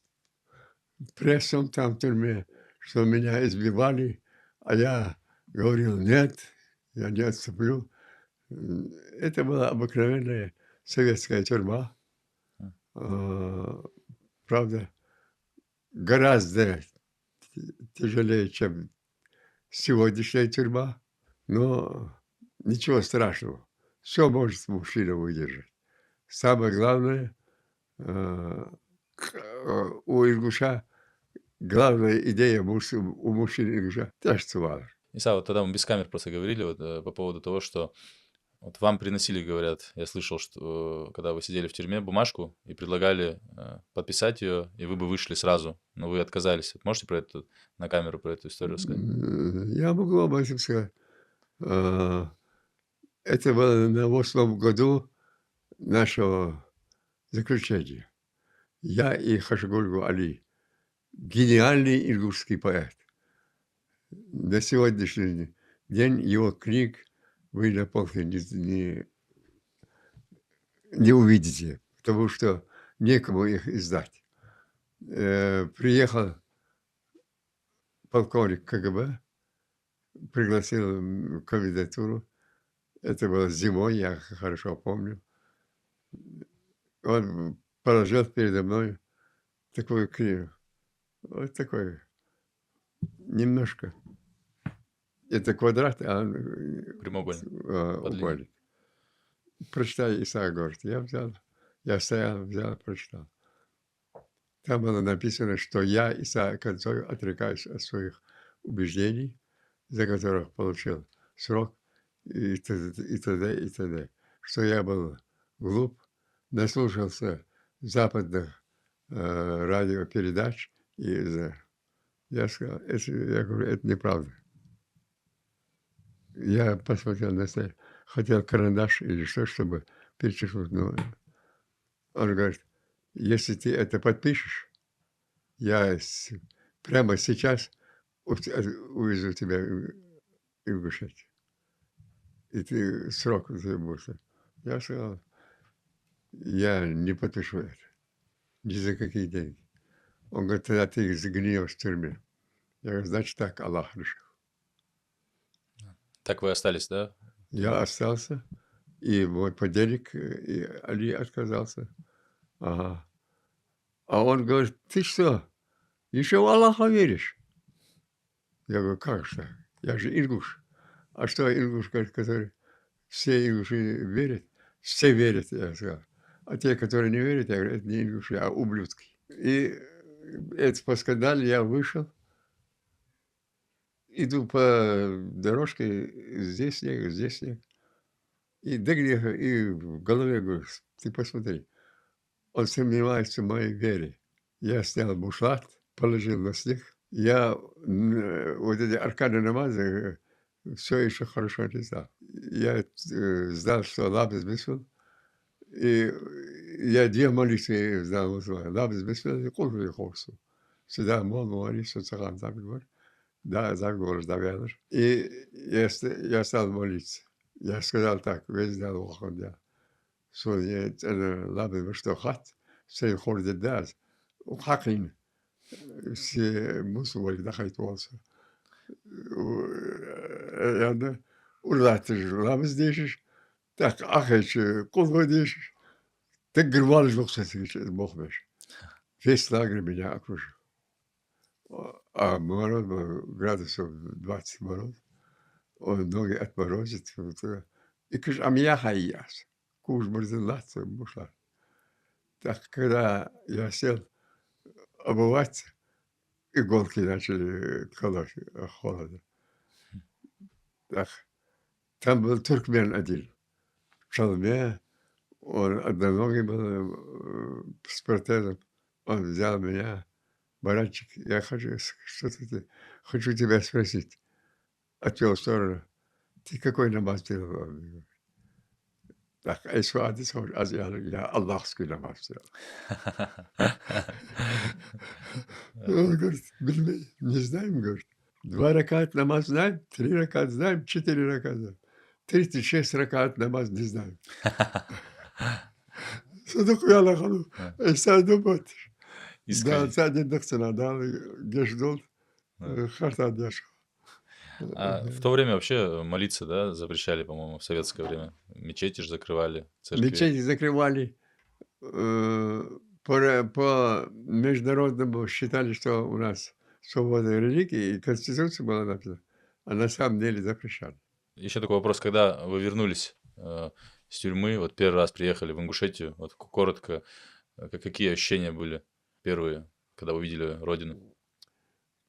A: прессом там в тюрьме, что меня избивали, а я говорил: «Нет, я не отступлю». Это была обыкновенная советская тюрьма.
B: М.
A: А, Правда, гораздо тяжелее, чем сегодняшняя тюрьма, но ничего страшного. Все может мужчина выдержать. Самое главное, а, у ингуша главная идея у мужчин ингуша — тяжцевала.
B: Иса, вот тогда мы без камер просто говорили вот, по поводу того, что вот вам приносили, говорят, я слышал, что когда вы сидели в тюрьме, бумажку и предлагали подписать ее, и вы бы вышли сразу, но вы отказались. Вот можете про это на камеру про эту историю рассказать?
A: Я могу об этом сказать. А, Это было на 8-м году нашего заключения. Я и Хашгульгу Али, гениальный ингушский поэт. На сегодняшний день его книг вы на полке не увидите, потому что некому их издать. Приехал полковник КГБ, пригласил в кандидатуру. Это было зимой, я хорошо помню. Он положил передо мной такую книгу. Вот такой немножко. Это квадрат, а он
B: Прямоугольник. По длине.
A: угольник. Прочитай, Исаак говорит. Я взял, я стоял, взял, прочитал. Там было написано, что я, Исаак Концов, отрекаюсь от своих убеждений, за которых получил срок, и т.д. и т.д. и т.д. Что я был глуп, наслушался западных радиопередач, и я сказал, я говорю, это неправда. Я посмотрел на стол, хотел карандаш или что, чтобы перечеркнуть. Но он говорит, если ты это подпишешь, я прямо сейчас увезу тебя в Ингушетию. И ты срок будешь. Я сказал, я не подпишу это. Ни за какие деньги. Он говорит, тогда ты загниешь в тюрьме. Я говорю, значит так, Аллах решил.
B: Так вы остались, да?
A: Я остался, и мой подельник, и Али отказался. Ага. А он говорит, ты что, еще в Аллаха веришь? Я говорю, как же так? Я же ингуш. А что ингуш, который все ингуши верят? Все верят, я сказал. А те, которые не верят, я говорю, это не ингуши, а ублюдки. И это по скандале я вышел, иду по дорожке, здесь снег, здесь снег. И и в голове говорю, ты посмотри, он сомневается в моей вере. Я снял бушлат, положил на снег. Я вот эти арканы намаза все еще хорошо не знал. Я знал, что лабез бисмил, и я 2 молитвы знал. Лабез бисмил и кулу хосу. Всегда молился, царам заговор. Да, заговор, давянер. И я стал молиться. Я сказал так, весь день выходя. Что أنا لابد مشتاقات سيخرج الناس وحقين موسى اللي دخلت واصل يعني ورحت لابس ديشش так ахач кулва дишь так грвал мохмеш весь лагерь меня окружил а мороз был градусов 20 мороз он ноги отморозит и кыш а меня хайяс куш барзелаться мушла. Так, когда я сел обуваться, иголки начали колоть от холода. Так, там был туркмен один. В шалме, он одноногий был с протезом. Он взял меня, баранчик, я хочу, хочу тебя спросить. Отвел в сторону. Ты какой намаз делал? Так, السؤال я Аллахский намаз сделал. Он говорит, не знаем, говорит. 2 ракат намаз знаем, 3 ракат знаем, 4 ракат знаем. 36 ракат намаз не знаем. صدق يا الله خلو استعدوا باتر да
B: Искренне.
A: سعد الدكتور да جيش دول
B: Да.
A: خرطة ديش
B: А в то время вообще молиться, да, запрещали, по-моему, в советское время. Мечети же закрывали, церкви.
A: мечети закрывали. По международному считали, что у нас свобода религии, и Конституция была написана, а на самом деле запрещали.
B: Еще такой вопрос, когда вы вернулись с тюрьмы, вот первый раз приехали в Ингушетию, вот коротко, какие ощущения были первые, когда увидели родину?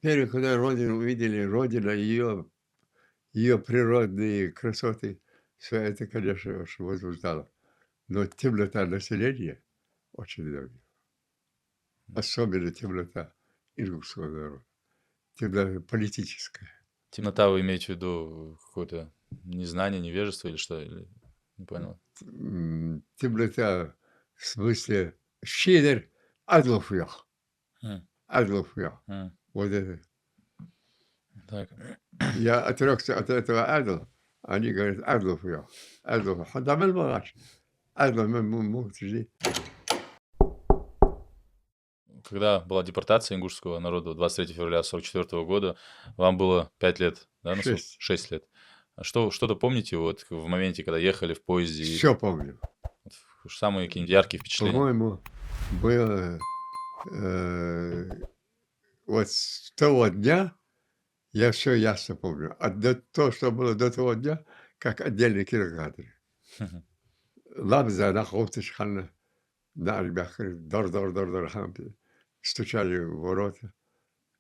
A: Первый, когда Родину увидели, Родина, ее природные красоты, все это, конечно, очень возбуждало. Но темнота населения очень давила. Особенно темнота ингушского народа. Темнота политическая.
B: Темнота вы имеете в виду какое-то незнание, невежество или что? Или... Не понял.
A: Темнота в смысле щедр адлофьях.
B: М,
A: Адлофьях.
B: м.
A: Вот это.
B: Так.
A: Я отрекся от этого адла. Они говорят адлофьях. Адлофьях. Хадамел магач. Адло мухтижи.
B: Когда была депортация ингушского народа 23 февраля 1944 года, вам было 5 лет, да?
A: 6.
B: 6 лет. А что-то помните вот в моменте, когда ехали в поезде?
A: Все помню.
B: Самые какие-нибудь яркие впечатления?
A: По-моему, было вот с того дня Я все ясно помню. А то, что было до того дня, как отдельный кинокадр. Лабза на Хофтышхана, на Альбяхре, дор, хампи. Стучали в ворота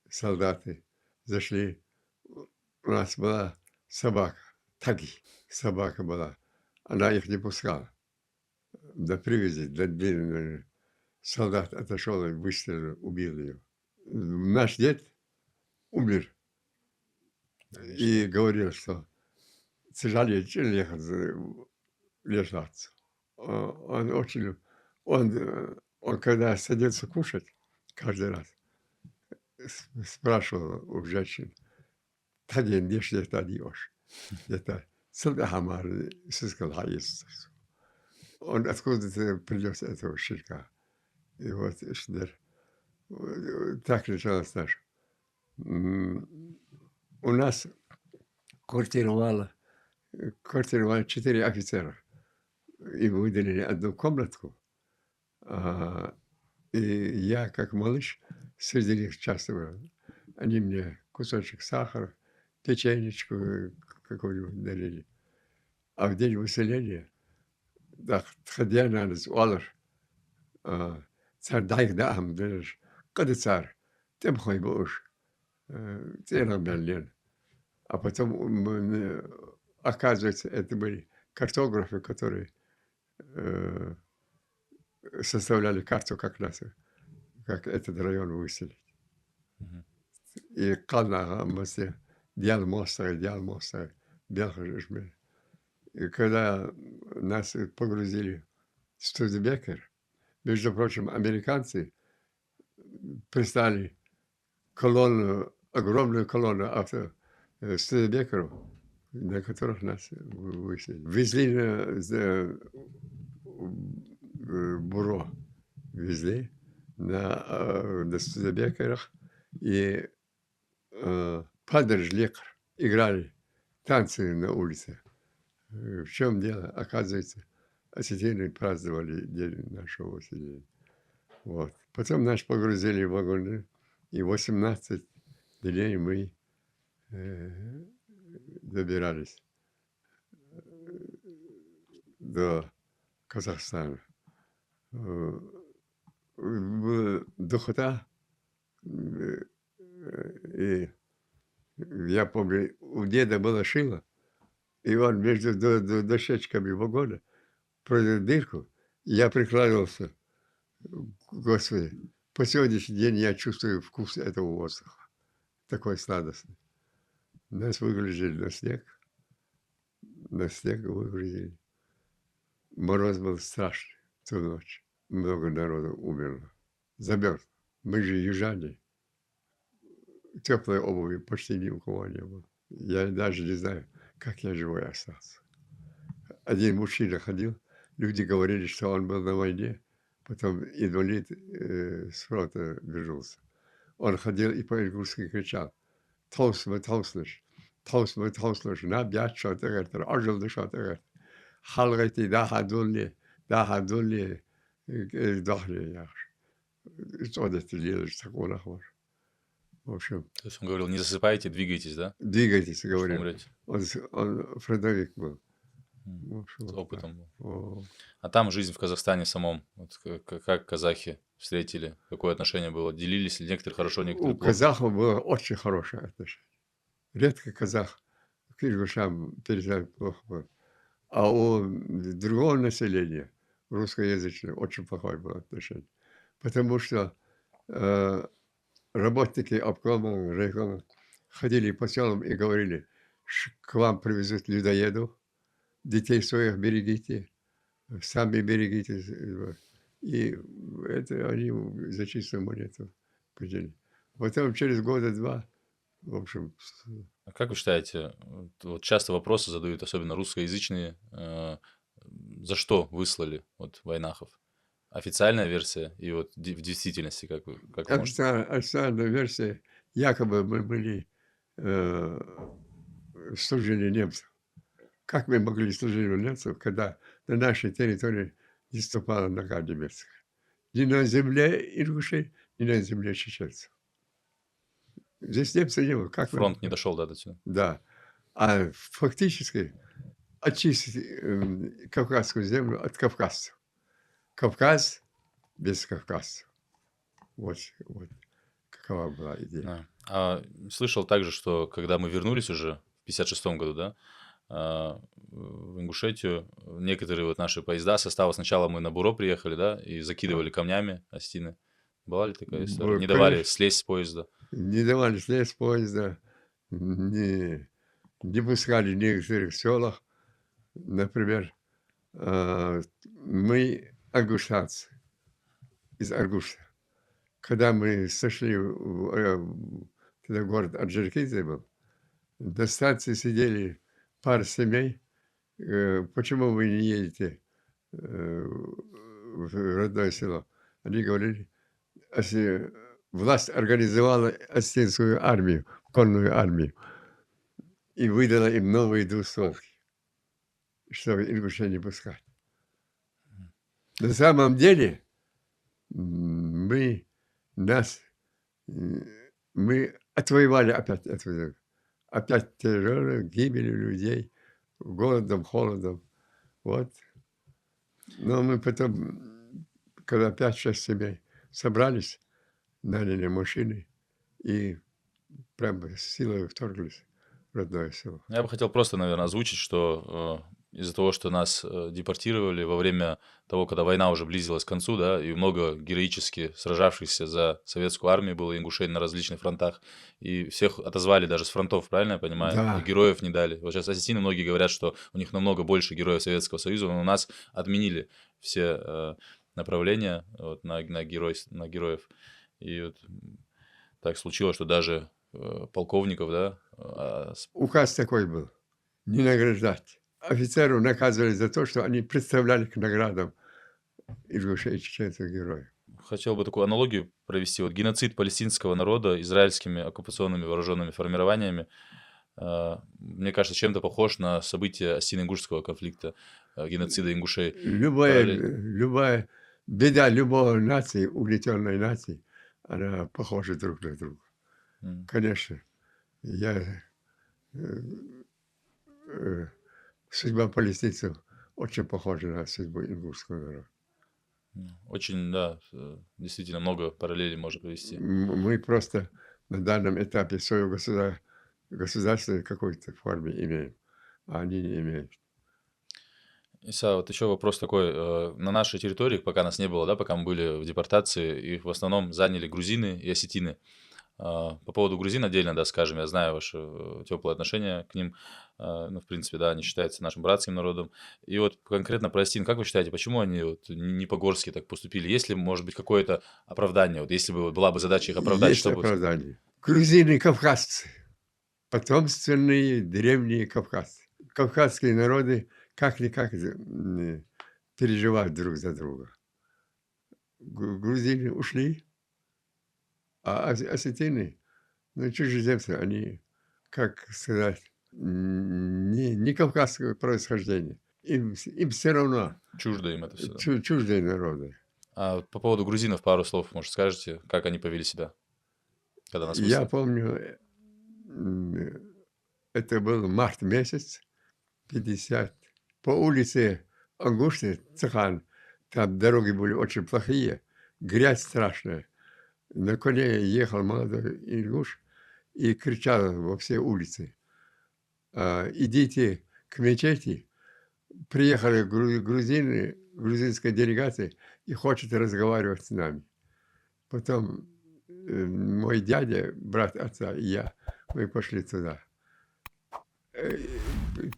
A: солдаты, зашли. У нас была собака, Таги, собака была. Она их не пускала. До привязи, до длинной. Солдат отошел и выстрелил, убил ее. Наш дед умер и говорил, что сожалею, ехать лежать. Он очень, он когда садится кушать, каждый раз спрашивал у женщин, «Таги, где ж это даешь?» Это Сылдахамар, сыскал хаист. Он откуда-то принес этого щенка. И вот Шнер. Так началось наше. У нас квартировало 4 офицера. Им выделили одну комнатку. И я, как малыш, среди них часто был. Они мне кусочек сахара, печенечку какую-нибудь дарили. А в день выселения, да, ходя Уалер, царь Дайгдаам, знаешь, когда царь, тем хой буш, царь Берлин. А потом, оказывается, это были картографы, которые составляли карту, как нас, как этот район выселить. И Канна, Массе, Диалмоста, Белхажишмель. И когда нас погрузили в Студебекер, между прочим, американцы прислали колонну, огромную колонну Студебекеров, на которых нас выселили. Везли Буро, везли на Студебекерах, и падаль лекар, играли танцы на улице. В чем дело? Оказывается, осетины праздновали день нашего выселения. Вот. Потом нас погрузили в вагоны, и 18 дней мы добирались до Казахстана. Духота, и я помню, у деда было шило, и он между дощечками вагона пройдет дырку, и я прикладывался. Господи, по сегодняшний день я чувствую вкус этого воздуха. Такой сладостный. Нас выгрузили на снег выгрузили. Мороз был страшный в ту ночь. Много народу умерло. Замерз. Мы же южане. Теплой обуви почти ни у кого не было. Я даже не знаю, как я живой остался. Один мужчина ходил, люди говорили, что он был на войне, потом инвалид с фронта вернулся. Он ходил и по-иркутски кричал: «Толсмы, толслыш, на бят шатыртыр, ажылды шатыртыр. Халгайти дахадулли, дахли яхш». Что это делаешь, такого нахвар. В общем,
B: То есть он говорил, не засыпайте, двигайтесь, да?
A: двигайтесь,
B: Что
A: говорил.
B: умрете.
A: Он фронтовик был. В общем,
B: С
A: вот так.
B: опытом был.
A: О.
B: А там жизнь в Казахстане самом, вот как казахи встретили, какое отношение было? Делились ли некоторые хорошо, некоторые
A: У
B: плохо?
A: казахов было очень хорошее отношение. Редко казах к ингушам перестал плохо было. А у другого населения, русскоязычного, очень плохое было отношение. Потому что работники обкома, райкома ходили по селам и говорили: к вам привезут людоедов, детей своих берегите, сами берегитесь. И это они за чистую монету поделили. Потом через года два, в общем,
B: А как вы считаете, вот часто вопросы задают, особенно русскоязычные, за что выслали вот войнахов? Официальная версия и вот в действительности, как вы можете?
A: официальная версия, якобы мы были служили немцам. Как мы могли служить у немцев, когда на нашей территории не ступала нога немецкая? Ни на земле ингушей, ни на земле чеченцев. Здесь немцев не было. Как
B: Фронт не
A: вы?
B: дошел, да, до сюда?
A: Да. А фактически очистить Кавказскую землю от кавказцев. Кавказ без кавказцев. Вот какова была идея.
B: Да. Слышал также, что когда мы вернулись уже в 56 году, да, в Ингушетию, некоторые вот наши поезда состава, сначала мы на Буро приехали, да, и закидывали камнями Остины. Была ли такая история? Не давали
A: Конечно,
B: слезть с поезда.
A: не давали слезть с поезда, не, не пускали в некоторых селах. Например, мы аргуштанцы из Аргушта. Когда мы сошли, тогда город Аджаркидзе был, на станции сидели пара семей. Почему вы не едете в родное село? Они говорили, власть организовала Остинскую армию, конную армию, и выдала им новые двустволки, чтобы ингушей не пускать. На самом деле мы отвоевали опять эту, опять террором, гибелью людей, голодом, холодом. Вот. Но мы потом, когда 5-6 семей собрались, наняли машины и прямо с силой вторглись в родное село.
B: Я бы хотел просто, наверное, озвучить, что из-за того, что нас депортировали во время того, когда война уже близилась к концу, да, и много героически сражавшихся за советскую армию было ингушей на различных фронтах, и всех отозвали даже с фронтов, правильно я понимаю?
A: Да.
B: И героев не дали. Вот сейчас осетины многие говорят, что у них намного больше героев Советского Союза, но у нас отменили все направления вот, на героев. И вот так случилось, что даже полковников, да,
A: Указ такой был. Не награждать. Офицеров наказывали за то, что они представляли к наградам ингушей, чеченцев, героев.
B: хотел бы такую аналогию провести. Вот геноцид палестинского народа израильскими оккупационными вооруженными формированиями, мне кажется, чем-то похож на события осетино-ингушского конфликта, геноцида ингушей.
A: Любая беда любой нации, угнетенной нации, она похожа друг на друга. Конечно, судьба палестинцев очень похожа на судьбу ингушского народа.
B: Очень, да, действительно много параллелей можно провести.
A: Мы просто на данном этапе свое государство в какой-то форме имеем, а они не имеют.
B: Иса, вот еще вопрос такой. На нашей территории, пока нас не было, да, пока мы были в депортации, их в основном заняли грузины и осетины. По поводу грузин отдельно, да, скажем, я знаю ваше теплое отношение к ним. Ну, в принципе, да, они считаются нашим братским народом. И вот конкретно про осетин, как вы считаете, почему они вот не по-горски так поступили? Есть ли, может быть, какое-то оправдание? Вот если бы была бы задача их оправдать,
A: Есть
B: чтобы...
A: оправдание. Грузины кавказцы, потомственные древние кавказцы. Кавказские народы как-никак переживают друг за друга. Грузины ушли, а осетины, ну, чужеземцы, они, как сказать, не кавказского происхождения. Им все равно
B: Чуждо им это все.
A: чуждые народы.
B: А вот по поводу грузинов пару слов, может, скажете, как они повели себя, когда нас
A: Я
B: выслали?
A: помню, это был март месяц, 50. По улице Ангушты, Цехан, там дороги были очень плохие, грязь страшная. На коне ехал молодой ингуш и кричал во все улицы: идите к мечети. Приехали грузины, грузинская делегация, и хочет разговаривать с нами. Потом мой дядя, брат отца и я, мы пошли туда.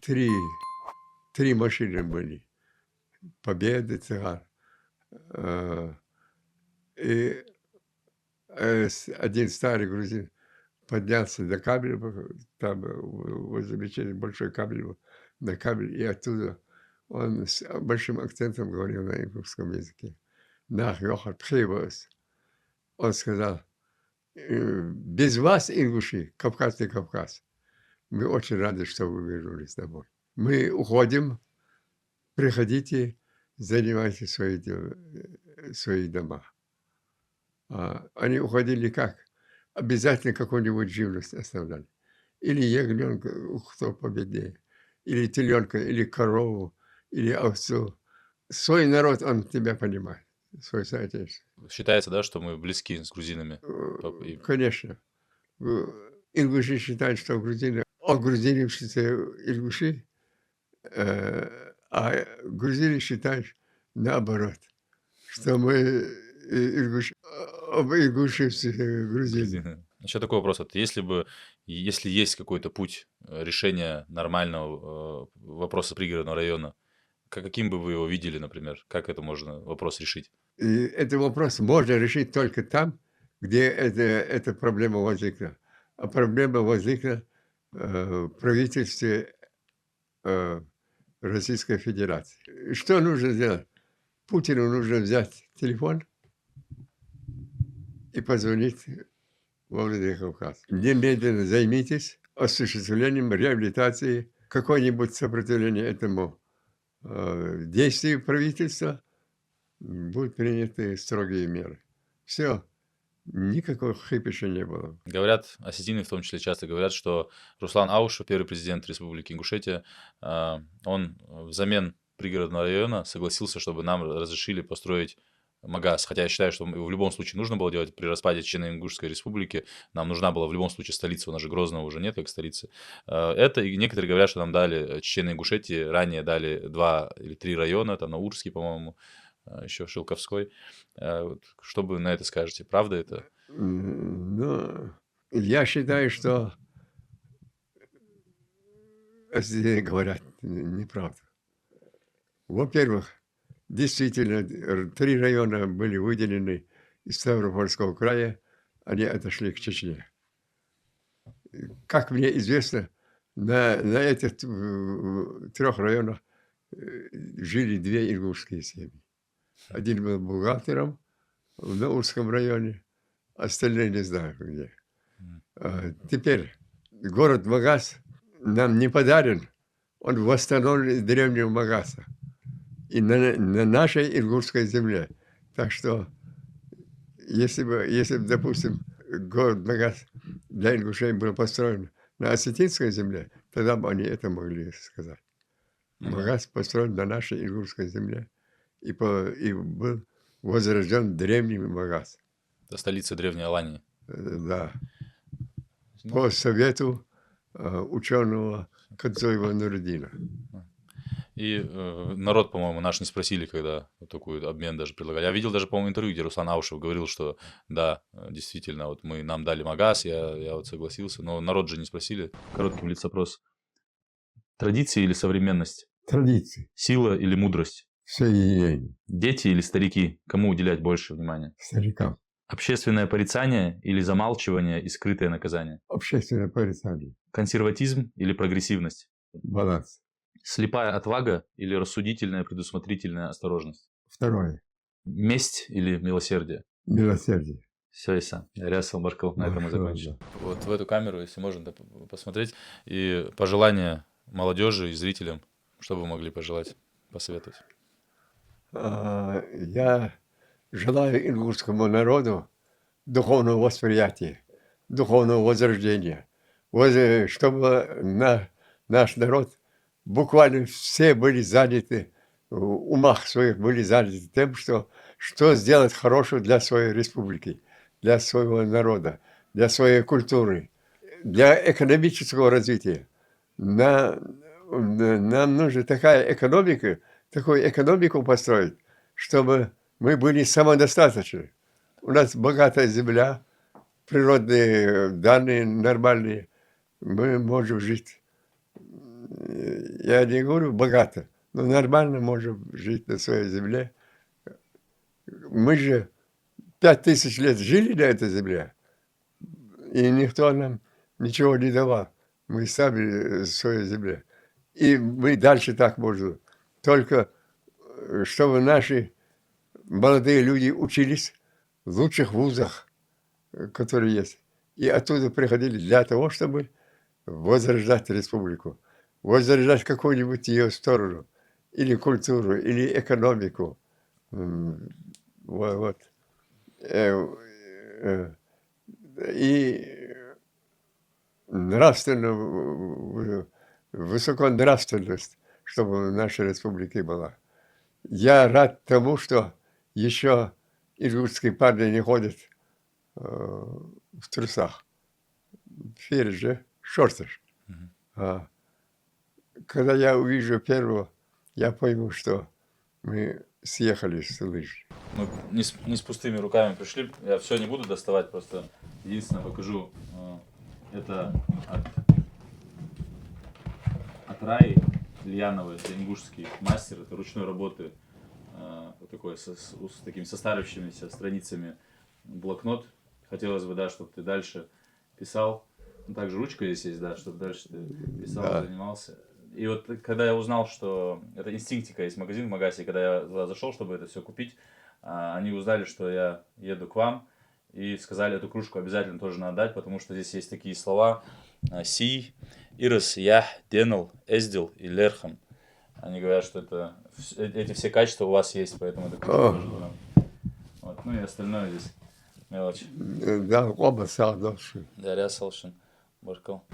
A: Три машины были. Победы, Цыган. И один старый грузин поднялся на кабель, там возле мечети большой кабель был, на кабель, и оттуда он с большим акцентом говорил на ингушском языке. Нах, Йохар, Пхейвос. Он сказал: без вас, ингуши, Кавказ не Кавказ. Мы очень рады, что вы вернулись домой. Мы уходим, приходите, занимайте свои дома. Они уходили как? обязательно какую-нибудь живность оставляли. Или ягненка, кто победнее, или теленка, или корову, или овцу. Свой народ, он тебя понимает, свой соотечественник.
B: Считается, да, что мы близки с грузинами.
A: Конечно. Ингуши считают, что грузины, грузины ингуши, а грузины считают наоборот, что мы ингуши грузины.
B: Грузины. Еще такой вопрос. Вот если есть какой-то путь решения нормального вопроса пригородного района, каким бы вы его видели, например? Как это можно вопрос решить?
A: И этот вопрос можно решить только там, где эта проблема возникла. А проблема возникла в правительстве Российской Федерации. Что нужно сделать? Путину нужно взять телефон и позвонить во Владикавказ. Немедленно займитесь осуществлением реабилитации, какое-нибудь сопротивление этому действию правительства, будут приняты строгие меры. Все, никакого хипиша не было.
B: Говорят, осетины в том числе часто говорят, что Руслан Аушев, первый президент Республики Ингушетия, он взамен пригородного района согласился, чтобы нам разрешили построить МАГАС. Хотя я считаю, что в любом случае нужно было делать при распаде Чечено-Ингушской республики. Нам нужна была в любом случае столица, у нас же Грозного уже нет как столицы. Это, и некоторые говорят, что нам дали Чечено-Ингушетии, ранее дали 2 или 3 района, там Наурский, по-моему, еще Шилковской. Что вы на это скажете? Правда это?
A: Ну, я считаю, что осетины говорят неправду. Во-первых, действительно, 3 района были выделены из Ставропольского края, они отошли к Чечне. Как мне известно, на этих 3 районах жили 2 ингушские семьи. Один был бухгалтером в Наурском районе, остальные не знаю где. Теперь город Магас нам не подарен, он восстановлен из древнего Магаса. И на нашей ингушской земле. Так что, если бы, допустим, город Магас для ингушей был построен на осетинской земле, тогда бы они это могли сказать. Магас построен на нашей ингушской земле, и был возрожден древний Магас.
B: Это столица древней Алании.
A: Да. По совету ученого Кадзоева Нурдина.
B: И народ, по-моему, наш не спросили, когда вот такой обмен даже предлагали. Я видел даже, по-моему, интервью, где Руслан Аушев говорил, что да, действительно, вот нам дали МАГАС, я вот согласился, но народ же не спросили. Короткий блиц-опрос. Традиции или современность?
A: Традиции.
B: Сила или мудрость?
A: Соединение.
B: Дети или старики? Кому уделять больше внимания?
A: Старикам.
B: Общественное порицание или замалчивание и скрытое наказание?
A: Общественное порицание.
B: Консерватизм или прогрессивность?
A: Баланс.
B: Слепая отвага или рассудительная предусмотрительная осторожность?
A: Второе.
B: Месть или милосердие?
A: Милосердие.
B: Все, Иса. Рясал Баркал. На этом мы закончим.
A: Да.
B: Вот в эту камеру, если можно, посмотреть. И пожелания молодежи и зрителям, что вы могли пожелать, посоветовать?
A: Я желаю ингушскому народу духовного восприятия, духовного возрождения, чтобы наш народ буквально все были заняты, в умах своих были заняты тем, что сделать хорошего для своей республики, для своего народа, для своей культуры, для экономического развития. Нам нужна такая экономика, такую экономику построить, чтобы мы были самодостаточны. У нас богатая земля, природные данные нормальные, мы можем жить. Я не говорю богато, но нормально можем жить на своей земле. Мы же 5000 лет жили на этой земле, и никто нам ничего не давал. Мы сами в своей земле. И мы дальше так можем. Только чтобы наши молодые люди учились в лучших вузах, которые есть. И оттуда приходили для того, чтобы возрождать республику. Возрождать какую-нибудь ее сторону. Или культуру, или экономику. Вот. и высоконравственность, чтобы в нашей республике была. Я рад тому, что еще иркутские парни не ходят в трусах. Веришь же, шортах.
B: Мгм.
A: А когда я увижу первого, я пойму, что мы съехали с лыж.
B: Мы не с пустыми руками пришли. Я все не буду доставать, просто единственное покажу. Это от Раи Ильяновой, это ингушский мастер, это ручной работы. Вот такой с такими состарившимися страницами блокнот. Хотелось бы, да, чтобы ты дальше писал. Ну, также ручка здесь есть, да, чтобы дальше ты писал,
A: Да.
B: занимался. И вот когда я узнал, что это Инстинктика, есть магазин в Магасе, когда я туда зашел, чтобы это все купить, они узнали, что я еду к вам, и сказали, эту кружку обязательно тоже надо дать, потому что здесь есть такие слова: си, ирос, я, денал, эздил и лерхам. Они говорят, что эти все качества у вас есть, поэтому это кружка тоже к нам. Вот. Ну и остальное здесь мелочь.
A: Да, оба садовши.
B: Дарья Салшин, Баркал.